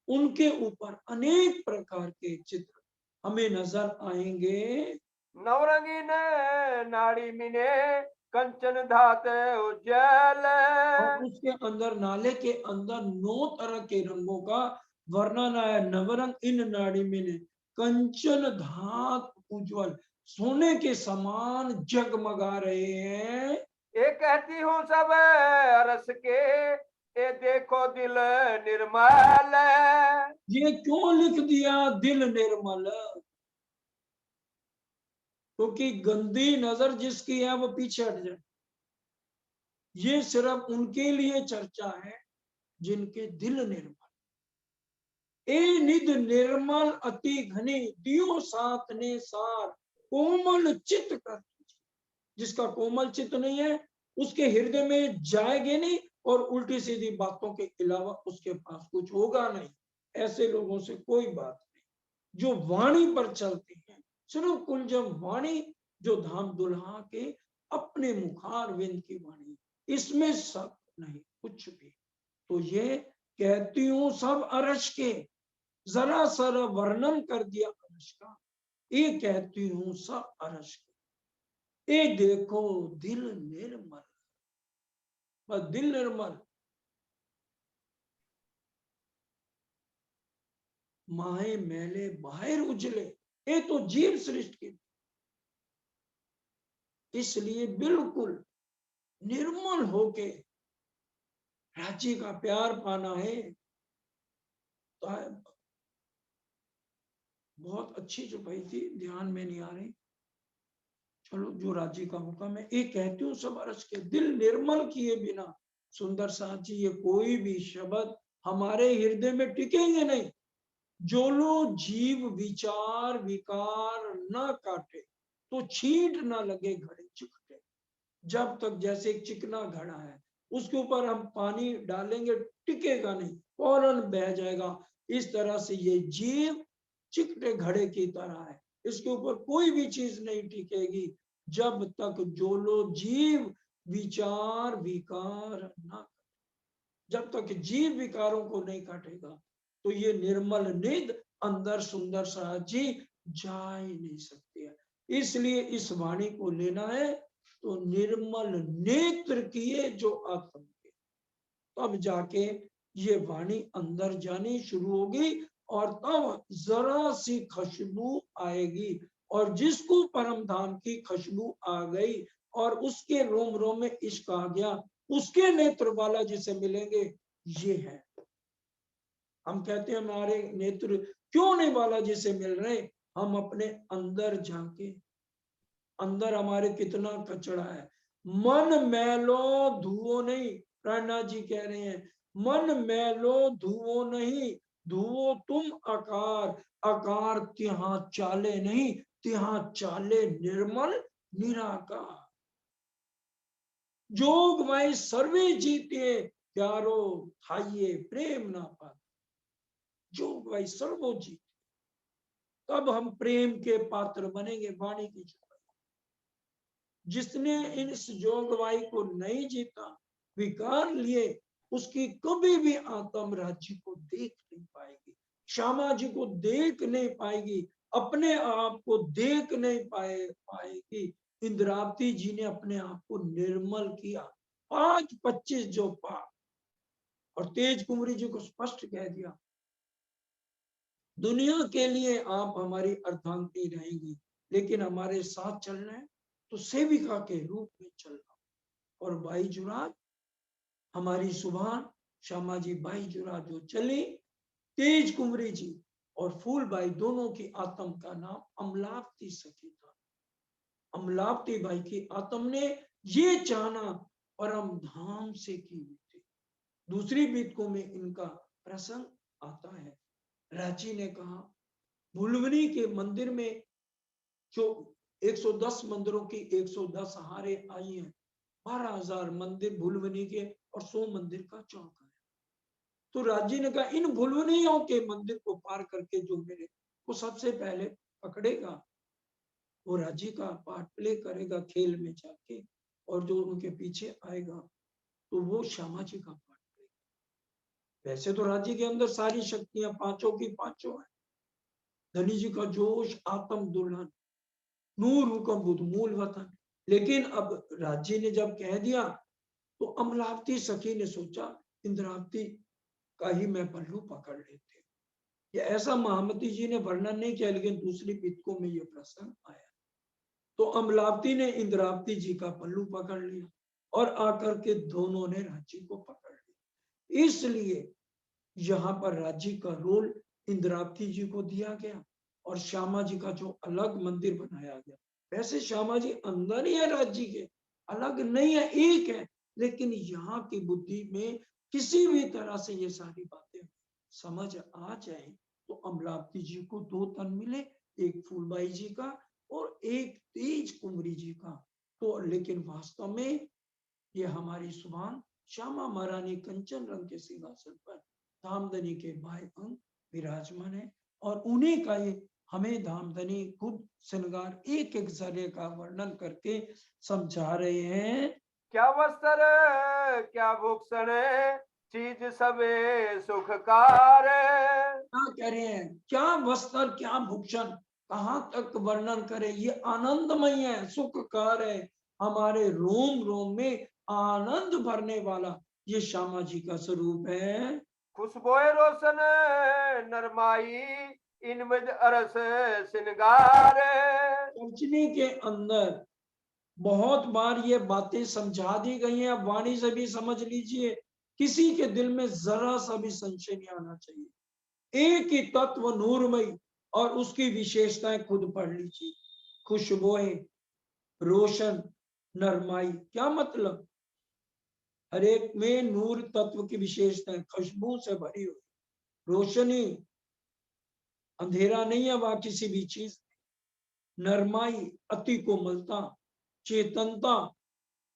उनके ऊपर अनेक प्रकार के चित्र हमें नजर आएंगे। नवरंगीन नाड़ी मिने कंचन धात उज्जैल। और उसके अंदर, नाले के अंदर 9 तरह के रंगों का वर्णन है। नवरंग इन नाड़ी में कंचन धात उज्जवल, सोने के समान जगमगा रहे हैं। ये कहती हूँ सब रस के, ये देखो दिल निर्मल। ये क्यों लिख दिया दिल निर्मल, क्योंकि गंदी नजर जिसकी है वो पीछे हट जाए। ये सिर्फ उनके लिए चर्चा है जिनके दिल निर्मल। ए निध निर्मल अति घने, दियो साथ ने सार, कोमल चित्त कर। जिसका कोमल चित्त नहीं है उसके हृदय में जाएंगे नहीं, और उल्टी सीधी बातों के अलावा उसके पास कुछ होगा नहीं। ऐसे लोगों से कोई बात नहीं। जो वाणी पर चलते हैं, सिर्फ कुलजम वाणी, जो धाम दुल्हा के अपने मुखार विंद की वाणी, इसमें सब नहीं कुछ भी। तो ये कहती हूं सब अरश के, जरा सर वर्णन कर दिया अरश का, ये कहती हूं सब अरश के। ये देखो दिल निर्मल, बस दिल निर्मल, माहे मैले बाहर उजले, ये तो जीव सृष्टि, इसलिए बिल्कुल निर्मल होके राज्य का प्यार पाना है। तो बहुत अच्छी जो भाई थी, ध्यान में नहीं आ रही, चलो जो राज्य का हुक्म है। ये कहती हूँ सब अरस के, दिल निर्मल किए बिना सुंदर साथ जी ये कोई भी शब्द हमारे हृदय में टिकेंगे नहीं। जो लोग जीव विचार विकार न काटे तो छींट ना लगे घड़े चिकटे। जब तक जैसे एक चिकना घड़ा है, उसके ऊपर हम पानी डालेंगे टिकेगा नहीं, फौरन बह जाएगा। इस तरह से ये जीव चिकटे घड़े की तरह है, इसके ऊपर कोई भी चीज नहीं टिकेगी जब तक जो लोग जीव विचार विकार न, जब तक जीव विकारों को नहीं काटेगा तो ये निर्मल निध अंदर सुंदर सा जी जा ही नहीं सकती है। इसलिए इस वाणी को लेना है तो निर्मल नेत्र किए जो आत्म के, तब जाके ये वाणी अंदर जानी शुरू होगी, और तब जरा सी खुशबू आएगी। और जिसको परम धाम की खुशबू आ गई और उसके रोम रोम में इश्क आ गया, उसके नेत्र वाला जिसे मिलेंगे ये है। हम कहते हैं हमारे नेत्र क्यों नहीं बालाजी से मिल रहे, हम अपने अंदर जाके अंदर हमारे कितना कचरा है। मन मैलो धुओ नहीं, प्राणनाथ जी कह रहे हैं, मन मैलो धुओ नहीं, धुओ तुम आकार, आकार त्यहां चाले नहीं, त्यहां चाले निर्मल निराकार। जोग माई सर्वे जीते, प्यारो थाइये प्रेम ना पाते। जोग माई सर्वो जीते, तब हम प्रेम के पात्र बनेंगे। वाणी की जोग, जिसने इस जोगवाई को नहीं जीता, विकार लिए, उसकी कभी भी आत्म राज्य को देख नहीं पाएगी, श्यामा जी को देख नहीं पाएगी, अपने आप को देख नहीं पाएगी। इंद्रावती जी ने अपने आप को निर्मल किया, 5-25 जो पाप, और तेज कुंवरी जी को स्पष्ट कह दिया, दुनिया के लिए आप हमारी अर्धांगिनी रहेंगी, लेकिन हमारे साथ चलना है तो सेविका के रूप में चलना। और बाई जुराज हमारी सुभान श्यामा जी बाई जुराज जो चली, तेज कुंवरी जी और फूलबाई दोनों की आत्म का नाम अमलावती सखी था। अमलावती बाई की आत्म ने ये चाहना परम धाम से की हुई थी। दूसरी बीतकों में इनका प्रसंग आता है। रांची ने कहा, भुलवनी के मंदिर में जो 110 मंदिरों की 110 हारे आई हैं, 12,000 मंदिर भुलवनी के और 100 मंदिर का चौक है। तो राजी ने कहा, इन भुलवनियों के मंदिर को पार करके जो मेरे को सबसे पहले पकड़ेगा, वो राजी का पार्ट प्ले करेगा खेल में जाके, और जो उनके पीछे आएगा तो वो श्यामा जी का पार्ट प्ले। वैसे तो राजी के अंदर सारी शक्तियां पांचों की पांचों है। धनी जी का जोश, आत्म दुल्हन, नूर हुकम बुध मूल वतन। लेकिन अब राजी ने जब कह दिया तो अमलावती सखी ने सोचा, इंद्रावती का ही मैं पल्लू पकड़ लेते। ये ऐसा महामती जी ने वर्णन नहीं किया, लेकिन दूसरी पितकों में ये प्रसंग आया। तो अमलावती ने इंद्रावती जी का पल्लू पकड़ लिया और आकर के दोनों ने राजी को पकड़ लिया। इसलिए यहाँ पर राजी का रोल इंद्रावती जी को दिया गया और श्यामा जी का जो अलग मंदिर बनाया गया। वैसे श्यामा जी अंदर ही है राज्य के, अलग नहीं है, एक है, लेकिन यहाँ की बुद्धि में किसी भी तरह से ये सारी बातें समझ आ जाए तो अमलावती जी को 2 तन मिले, एक फूलबाई जी का और एक तेज कुंवरी जी का। तो लेकिन वास्तव में ये हमारी सुभान श्यामा महारानी कंचन रंग के सिंहासन पर धामधनी के बाएं अंग विराजमान है, और उन्हीं का ये हमें धामधनी खुद श्रृंगार एक एक जरे का वर्णन करके समझा रहे हैं। क्या वस्त्र क्या भूषण, चीज सबे सुखकार। क्या कह रहे हैं, क्या वस्त्र क्या भूषण, कहाँ तक वर्णन करें, ये आनंदमय है, सुखकार है, हमारे रोम रोम में आनंद भरने वाला ये श्यामा जी का स्वरूप है। खुशबोए रोशन नरमाई, इनमें अरस श्रृंगार। पंचनी के अंदर बहुत बार ये बातें समझा दी गई हैं, अब वाणी से भी समझ लीजिए, किसी के दिल में जरा सा भी संशय नहीं आना चाहिए। एक ही तत्व नूरमयी और उसकी विशेषताएं खुद पढ़ लीजिए। खुशबुएं, रोशन, नरमाई, क्या मतलब, हर एक में नूर तत्व की विशेषताएं, खुशबू से भरी हुई, रोशनी, अंधेरा नहीं है वहां किसी भी चीज, नरमाई, अति कोमलता, चेतनता,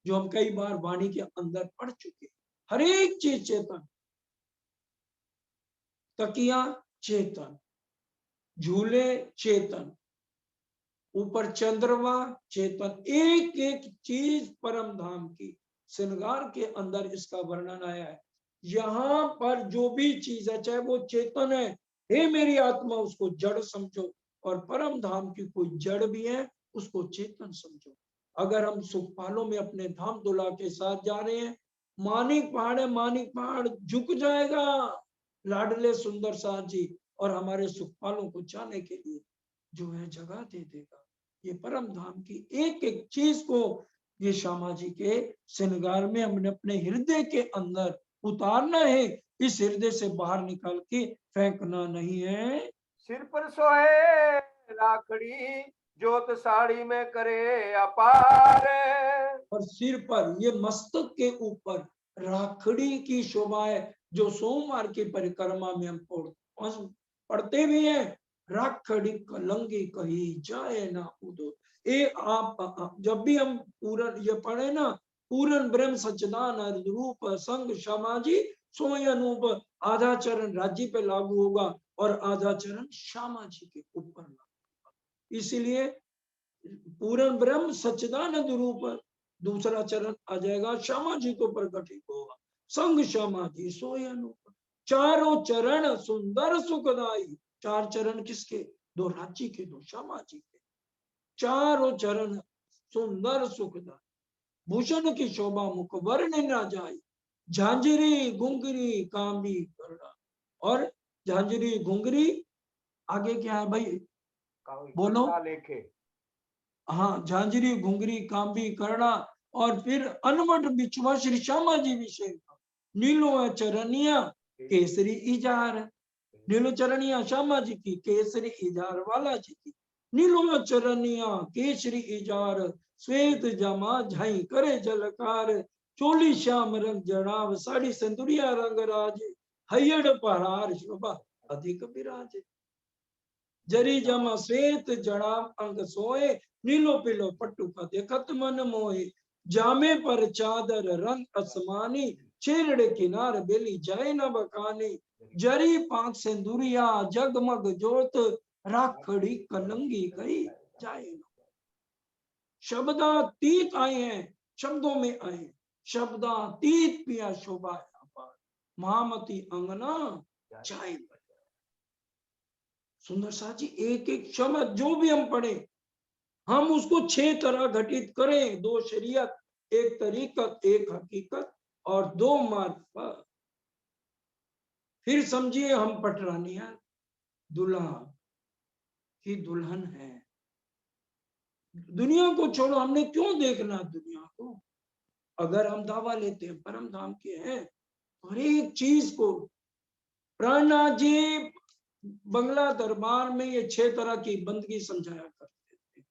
जो हम कई बार वाणी के अंदर पढ़ चुके, हर एक चीज चेतन, तकिया चेतन, झूले चेतन, ऊपर चंद्रमा चेतन, एक एक चीज परम धाम की श्रृंगार के अंदर इसका वर्णन आया है। यहाँ पर जो भी चीज है, चाहे वो चेतन है, हे मेरी आत्मा उसको जड़ समझो, और परम धाम की कोई जड़ भी है उसको चेतन समझो। अगर हम सुखपालों में अपने धाम दुला के साथ जा रहे हैं, मानिक पहाड़ है, मानिक पहाड़ झुक जाएगा लाडले सुंदर साथ जी, और हमारे सुखपालों को जाने के लिए जो है जगह दे देगा। ये परम धाम की एक एक चीज को ये श्यामा जी के श्रृंगार में हमने अपने हृदय के अंदर उतारना है, इस हृदय से बाहर निकाल के फेंकना नहीं है। सिर पर सोहे राखड़ी, ज्योत साड़ी में करे अपार। और सिर पर, ये मस्तक के ऊपर राखड़ी की शोभा है, जो सोमवार की परिक्रमा में हम पढ़ते भी हैं। राखड़ी कलंगी कही जाए ना उदो। ये आप जब भी हम पूरन ये पढ़े ना, पूरन ब्रह्म सच्चिदानंद रूप संग समाजी सोय अनूप, आधा चरण राज्य पे लागू होगा और आधा चरण श्यामा जी के ऊपर लागू होगा। इसीलिए पूर्ण ब्रह्म सच्चिदानंद रूप, दूसरा चरण आ जाएगा श्यामा जी को प्रकटित होगा, संग श्यामा जी सोय अनूप। चारों चरण सुंदर सुखदाई। चार चरण किसके? दो राज्य के, दो श्यामा जी के। चारों चरण सुंदर सुखदाई, भूषण की शोभा मुख वर्ण न जाए। झांझरी घुंगरी कामी करना। और झांझरी घुंगरी आगे क्या है भाई, बोलो। लेखे। हाँ, झांझरी घुंगरी कांबी करना। और फिर अनवट बिछुआ श्री श्यामा जी विषय का। नीलो चरनिया केसरी इजार। नीलो चरनिया श्यामा जी की, केसरी इजार वाला जी की। नीलो चरनिया केसरी इजार, श्वेत जमा झाई करे जलकार। चोली श्याम रंग जड़ाव, साड़ी सिंदुरिया रंग राज। हयड़ पहाड़ शोभा अधिक विराज। जरी जमा श्वेत जड़ाव अंग सोए, नीलो पीलो पट्टू का देखत मन मोहे। जामे पर चादर रंग आसमानी, छेड़े किनार बेली जाए न बकानी। जरी पांच सिंदूरिया जगमग जोत, राखड़ी कलंगी कही जाए न। शब्दातीत आए हैं, शब्दों में आए, शब्दातीत पिया शोभा अपार। महामती अंगना जाए। सुंदर सा जी, एक एक शब्द जो भी हम पढ़े, हम उसको 6 तरह घटित करें। 2 शरीयत, 1 तरीकत, 1 हकीकत और 2 मार्फत। फिर समझिए हम पटरानिया दुल्हा की दुल्हन है। दुनिया को छोड़ो, हमने क्यों देखना दुनिया को? अगर हम दावा लेते हैं परम धाम के हैं, तो हर एक चीज को प्राणनाथ जी बंगला दरबार में ये 6 तरह की बंदगी समझाया करते थे।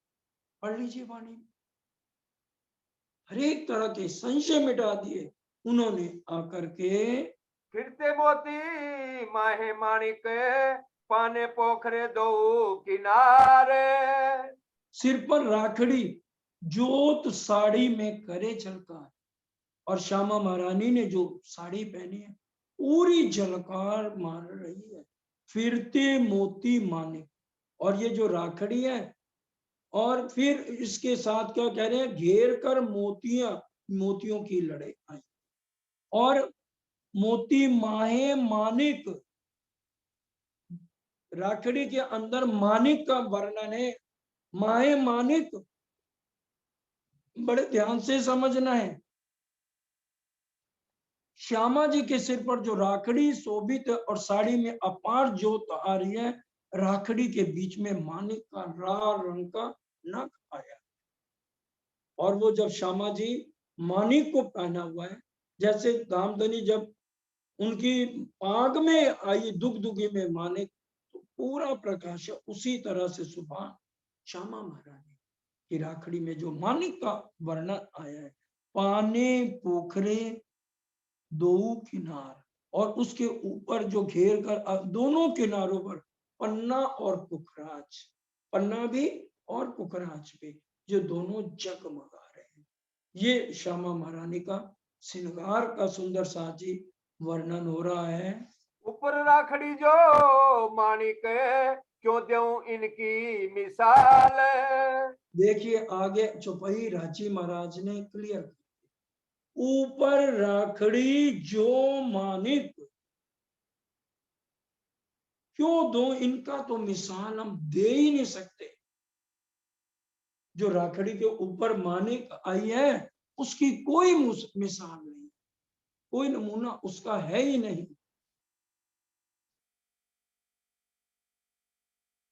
पढ़ लीजिए वाणी में, हर एक तरह के संशय मिटा दिए उन्होंने आकर के। फिरते मोती माहे माणिक, पाने पोखरे दो किनारे। सिर पर राखड़ी, जोत साड़ी में करे झलकार। और श्यामा महारानी ने जो साड़ी पहनी है, पूरी झलकार मार रही है। फिरते मोती मानिक, और ये जो राखड़ी है, और फिर इसके साथ क्या कह रहे हैं, घेर कर मोतियों की लड़ाई आई। और मोती माहे मानिक, राखड़ी के अंदर मानिक का वर्णन है। माहे मानिक बड़े ध्यान से समझना है। श्यामा जी के सिर पर जो राखड़ी शोभित है और साड़ी में अपार ज्योत आ रही है, राखड़ी के बीच में मानिक का लाल रंग का नख आया। और वो जब श्यामा जी मानिक को पहना हुआ है, जैसे धामधनी जब उनकी आंख में आई दुगदुगी में मानिक, तो पूरा प्रकाश उसी तरह से सुबह श्यामा महारानी की राखड़ी में जो मानिक का वर्णन आया है। पाने पोखरे दो किनार, और उसके ऊपर जो घेर कर दोनों किनारों पर पन्ना और पुखराज, पन्ना भी और पुखराज भी, जो दोनों जगमगा रहे हैं। ये श्यामा महारानी का श्रृंगार का सुंदर साजी वर्णन हो रहा है। ऊपर राखड़ी जो माणिक, क्यों दूं इनकी मिसाल। देखिए आगे चौपाई राजी महाराज ने क्लियर, ऊपर राखड़ी जो मानिक, क्यों दो इनका तो मिसाल हम दे ही नहीं सकते। जो राखड़ी के ऊपर मानिक आई है, उसकी कोई मिसाल नहीं, कोई नमूना उसका है ही नहीं।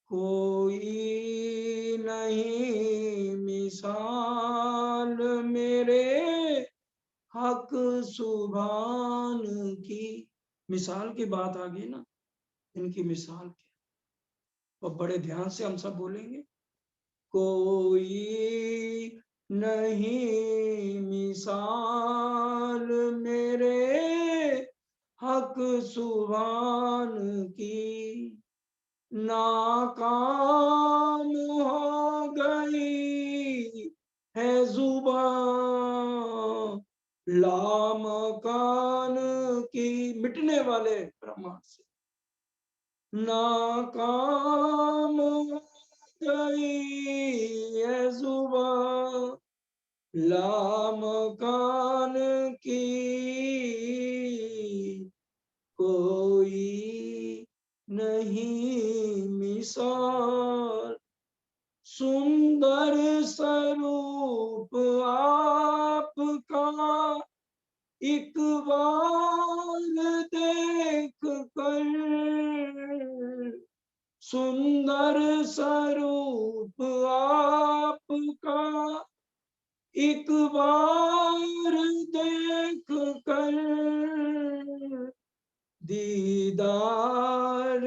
कोई नहीं मिसाल मेरे हक सुभान की। मिसाल की बात आ गई ना, इनकी मिसाल क्या, तो बड़े ध्यान से हम सब बोलेंगे। कोई नहीं मिसाल मेरे हक सुभान की। नाकाम हो गई है जुबान लामकान की, मिटने वाले ब्रह्मा से। नाकाम हो गई है जुबान लामकान की, कोई नहीं मिसाल। सुंदर स्वरूप आपका एक बार देख कर, सुंदर स्वरूप आपका एक बार देख कर, दीदार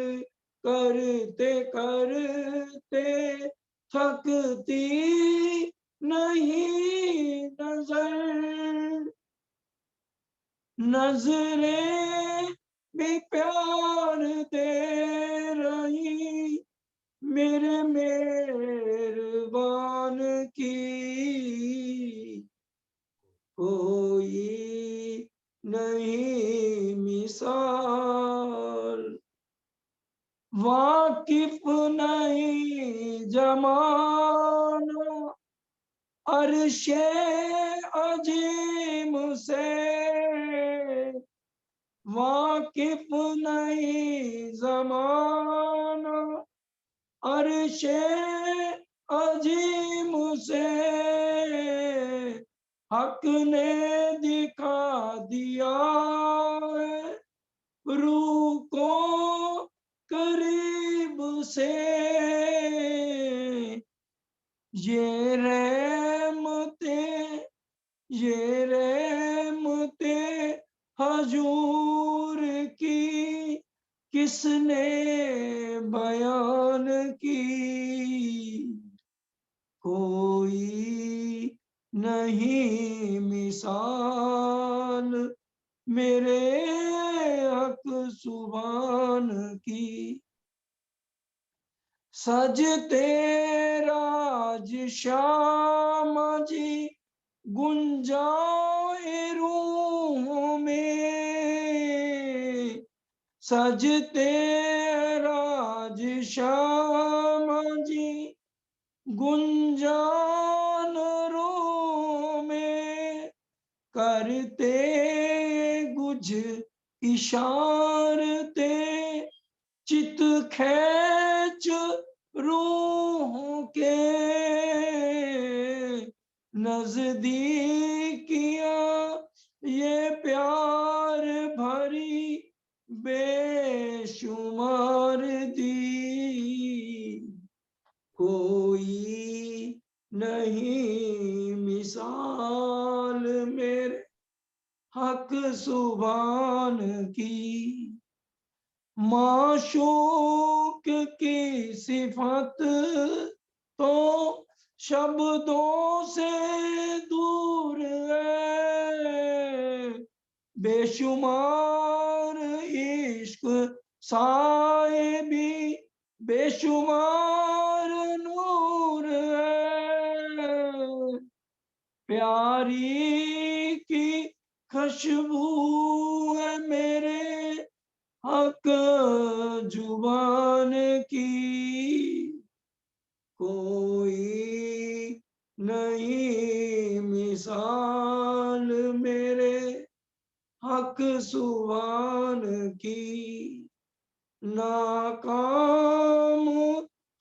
करते करते थकती नहीं नजर। नजरें भी प्यार दे रही मेरे मेहरबान की, कोई नहीं मिसाल। वाकिफ नहीं जमाना अर्शे अजीम से, वाकिफ नहीं जमाना अर्शे अजीम से, हक ने दिखा दिया है रूह को करीब से। ये रहमते ये रहमते हजूर की किसने बयान की, कोई नहीं मिसाल मेरे हक सुभान की। सजते राज श्याम जी गुंजाए रूहों में, सजते राज श्याम जी गुंजान रूहों में, करते गुझ इशारते चित खेच रूहों के, नजदीकियां ये प्यार भरी बेशुमार दी, कोई नहीं मिसाल मेरे हक सुभान की। माशूक की सिफत तो शब्दों से दूर है, बेशुमार इश्क साए भी बेशुमार नूर है, प्यारी की खुशबू है मेरे हक जुबान की, कोई नहीं मिसाल मेरे हक सुभान की। नाकाम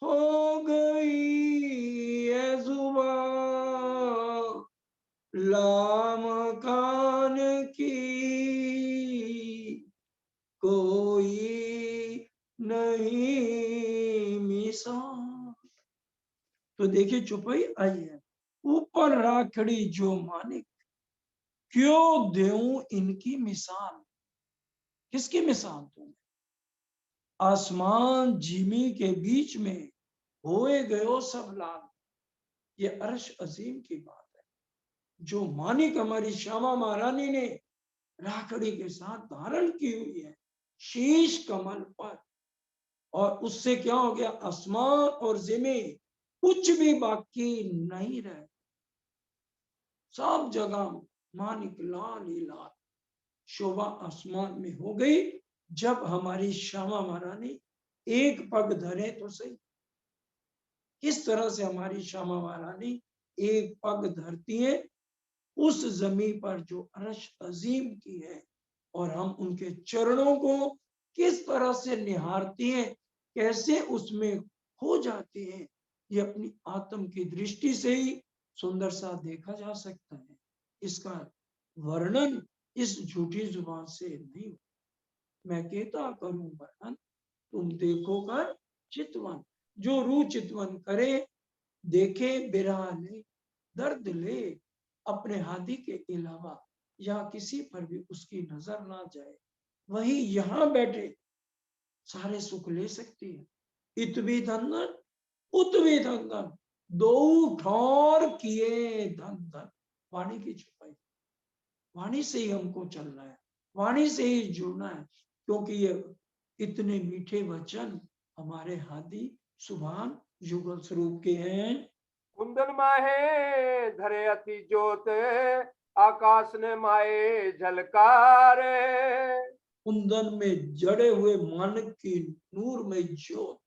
हो गई है जुबान लामकान की, कोई नहीं मिसाल। तो देखिए चुपाई आई है। ऊपर राखड़ी जो मानिक, क्यों देऊं इनकी मिसाल। किसकी मिसाल दूं? आसमान जिमी के बीच में होए गयो सब लाल, ये अर्श अजीम की बात है। जो मानिक हमारी श्यामा महारानी ने राखड़ी के साथ धारण की हुई है शीश कमल पर, और उससे क्या हो गया, आसमान और जमीन कुछ भी बाकी नहीं रहे, सब जगह मानिक लाल ही लाल शोभा आसमान में हो गई। जब हमारी श्यामा महारानी एक पग धरे तो सही, किस तरह से हमारी श्यामा महारानी एक पग धरती है उस जमीन पर जो अर्श अजीम की है, और हम उनके चरणों को किस तरह से निहारती हैं, कैसे उसमें खो जाते हैं, ये अपनी आत्म की दृष्टि से ही सुंदर सा देखा जा सकता है। इसका वर्णन इस झूठी जुबान से नहीं। मैं कहता करूं वर्णन, तुम देखो कर चितवन, जो रू चितवन करे देखे बिरहा ले, दर्द ले, अपने हादी के अलावा या किसी पर भी उसकी नजर ना जाए, वही यहाँ बैठे सारे सुख ले सकती है। इतवी धंधन उतवी धंधन, दो ठौर किए धन धन। वाणी की छुपाई, वाणी से ही हमको चलना है, वाणी से ही जुड़ना है, क्योंकि ये इतने मीठे वचन हमारे हादी सुभान युगल स्वरूप के हैं। कुंदन माहे धरे अति जोत, आकाश ने माए झलकार। कुंदन में जड़े हुए मानक की नूर में ज्योत,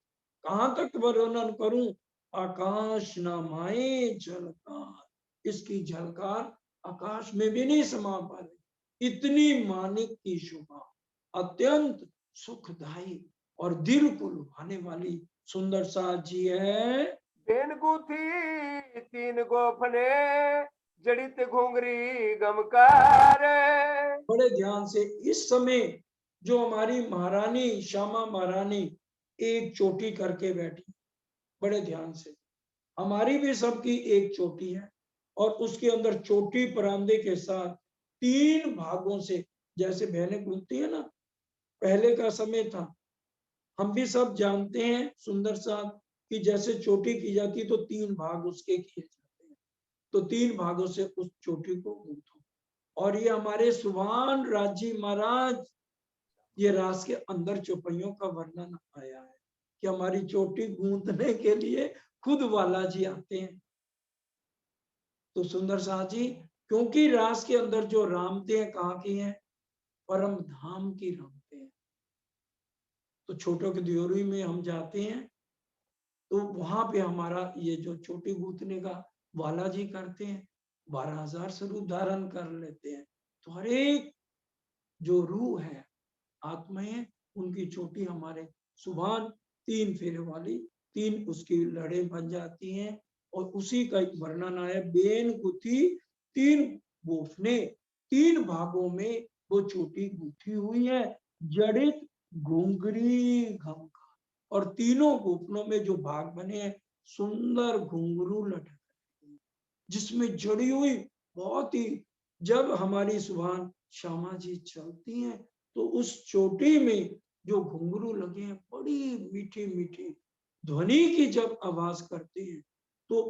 कहां तक वर्णन करूं, आकाश न माए झलकार, इसकी झलकार आकाश में भी नहीं समा पा रही। इतनी मानिक की शोभा अत्यंत सुखदायी और दिल को लुभाने वाली सुंदर सा जी है। बेन गुथी तीन गोफने, जड़ित घुंगरी गमकार। बड़े ध्यान से, इस समय जो हमारी महारानी श्यामा महारानी एक चोटी करके बैठी, बड़े ध्यान से, हमारी भी सबकी एक चोटी है, और उसके अंदर चोटी परांदे के साथ तीन भागों से, जैसे बहनें गूंथती है ना, पहले का समय था, हम भी सब जानते हैं सुंदर सा कि जैसे चोटी की जाती तो तीन भाग उसके किए जाते हैं, तो तीन भागों से उस चोटी को गूंथो। और ये हमारे सुभान राजी महाराज, ये रास के अंदर चौपाइयों का वर्णन आया है कि हमारी चोटी गूंथने के लिए खुद वाला जी आते हैं। तो सुंदर शाह जी, क्योंकि रास के अंदर जो रामते हैं कहाँ की हैं, परम धाम की रामते हैं। तो छोटों के दियोरी में हम जाते हैं तो वहां पे हमारा ये जो चोटी गूंथने का वाला जी करते हैं, 12,000 स्वरूप धारण कर लेते हैं। तो हर एक जो रूह है, आत्माएं, उनकी चोटी हमारे सुभान तीन फेरे वाली, तीन उसकी लड़े बन जाती हैं। और उसी का एक वर्णन आया, बेन गुथी तीन गोफने, तीन भागों में वो चोटी गुथी हुई है, जड़ित घुंघरी घमका, और तीनों गोफनों में जो भाग बने हैं सुंदर घुंघरू लटक, जिसमें जड़ी हुई बहुत ही, जब हमारी सुभान श्यामा जी चलती हैं तो उस चोटी में जो घुंघरू लगे हैं बड़ी मीठी मीठी ध्वनि की जब आवाज करते हैं, तो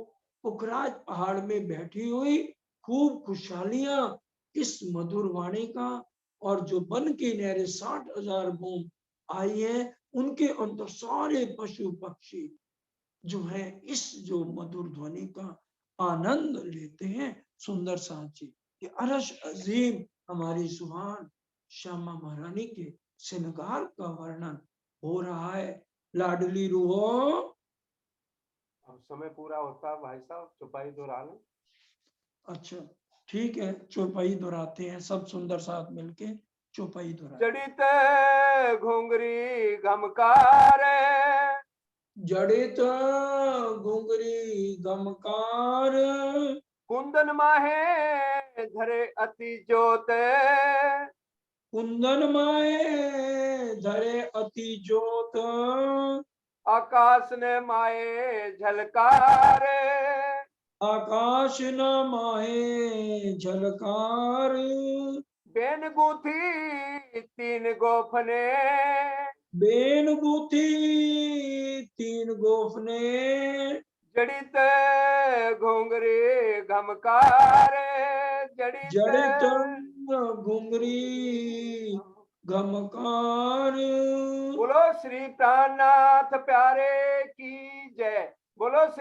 पुखराज पहाड़ में बैठी हुई खूब खुशहालियां इस मधुर वाणी का, और जो बन की नहरें 60,000 बूंद आई है, उनके अंदर सारे पशु पक्षी जो है इस जो मधुर ध्वनि का आनंद लेते हैं। सुंदर साची, ये अरश अजीम हमारी सुभान श्यामा महारानी के श्रृंगार का वर्णन हो रहा है। लाडली रूहो, अब समय पूरा होता भाई साहब, चौपाई दोहरा लें। अच्छा ठीक है, चौपाई दोहराते हैं सब सुंदर साथ मिलके चौपाई दोहरा। जड़ित घुंगरी गमकार, जड़ित घुंगरी गमकार, कुंदन माहे धरे अति जोत, कुंदन माए धरे अति जोत, आकाश ने माए झलकार। आकाश न माहे झलकार, बेन गुथी तीन गोफने, बेन गुथी तीन गोफने, जड़ित घोंगरे घमकार, जड़ित जड़ित घुंगरी गमकार। बोलो श्री प्राणनाथ प्यारे की जय। बोलो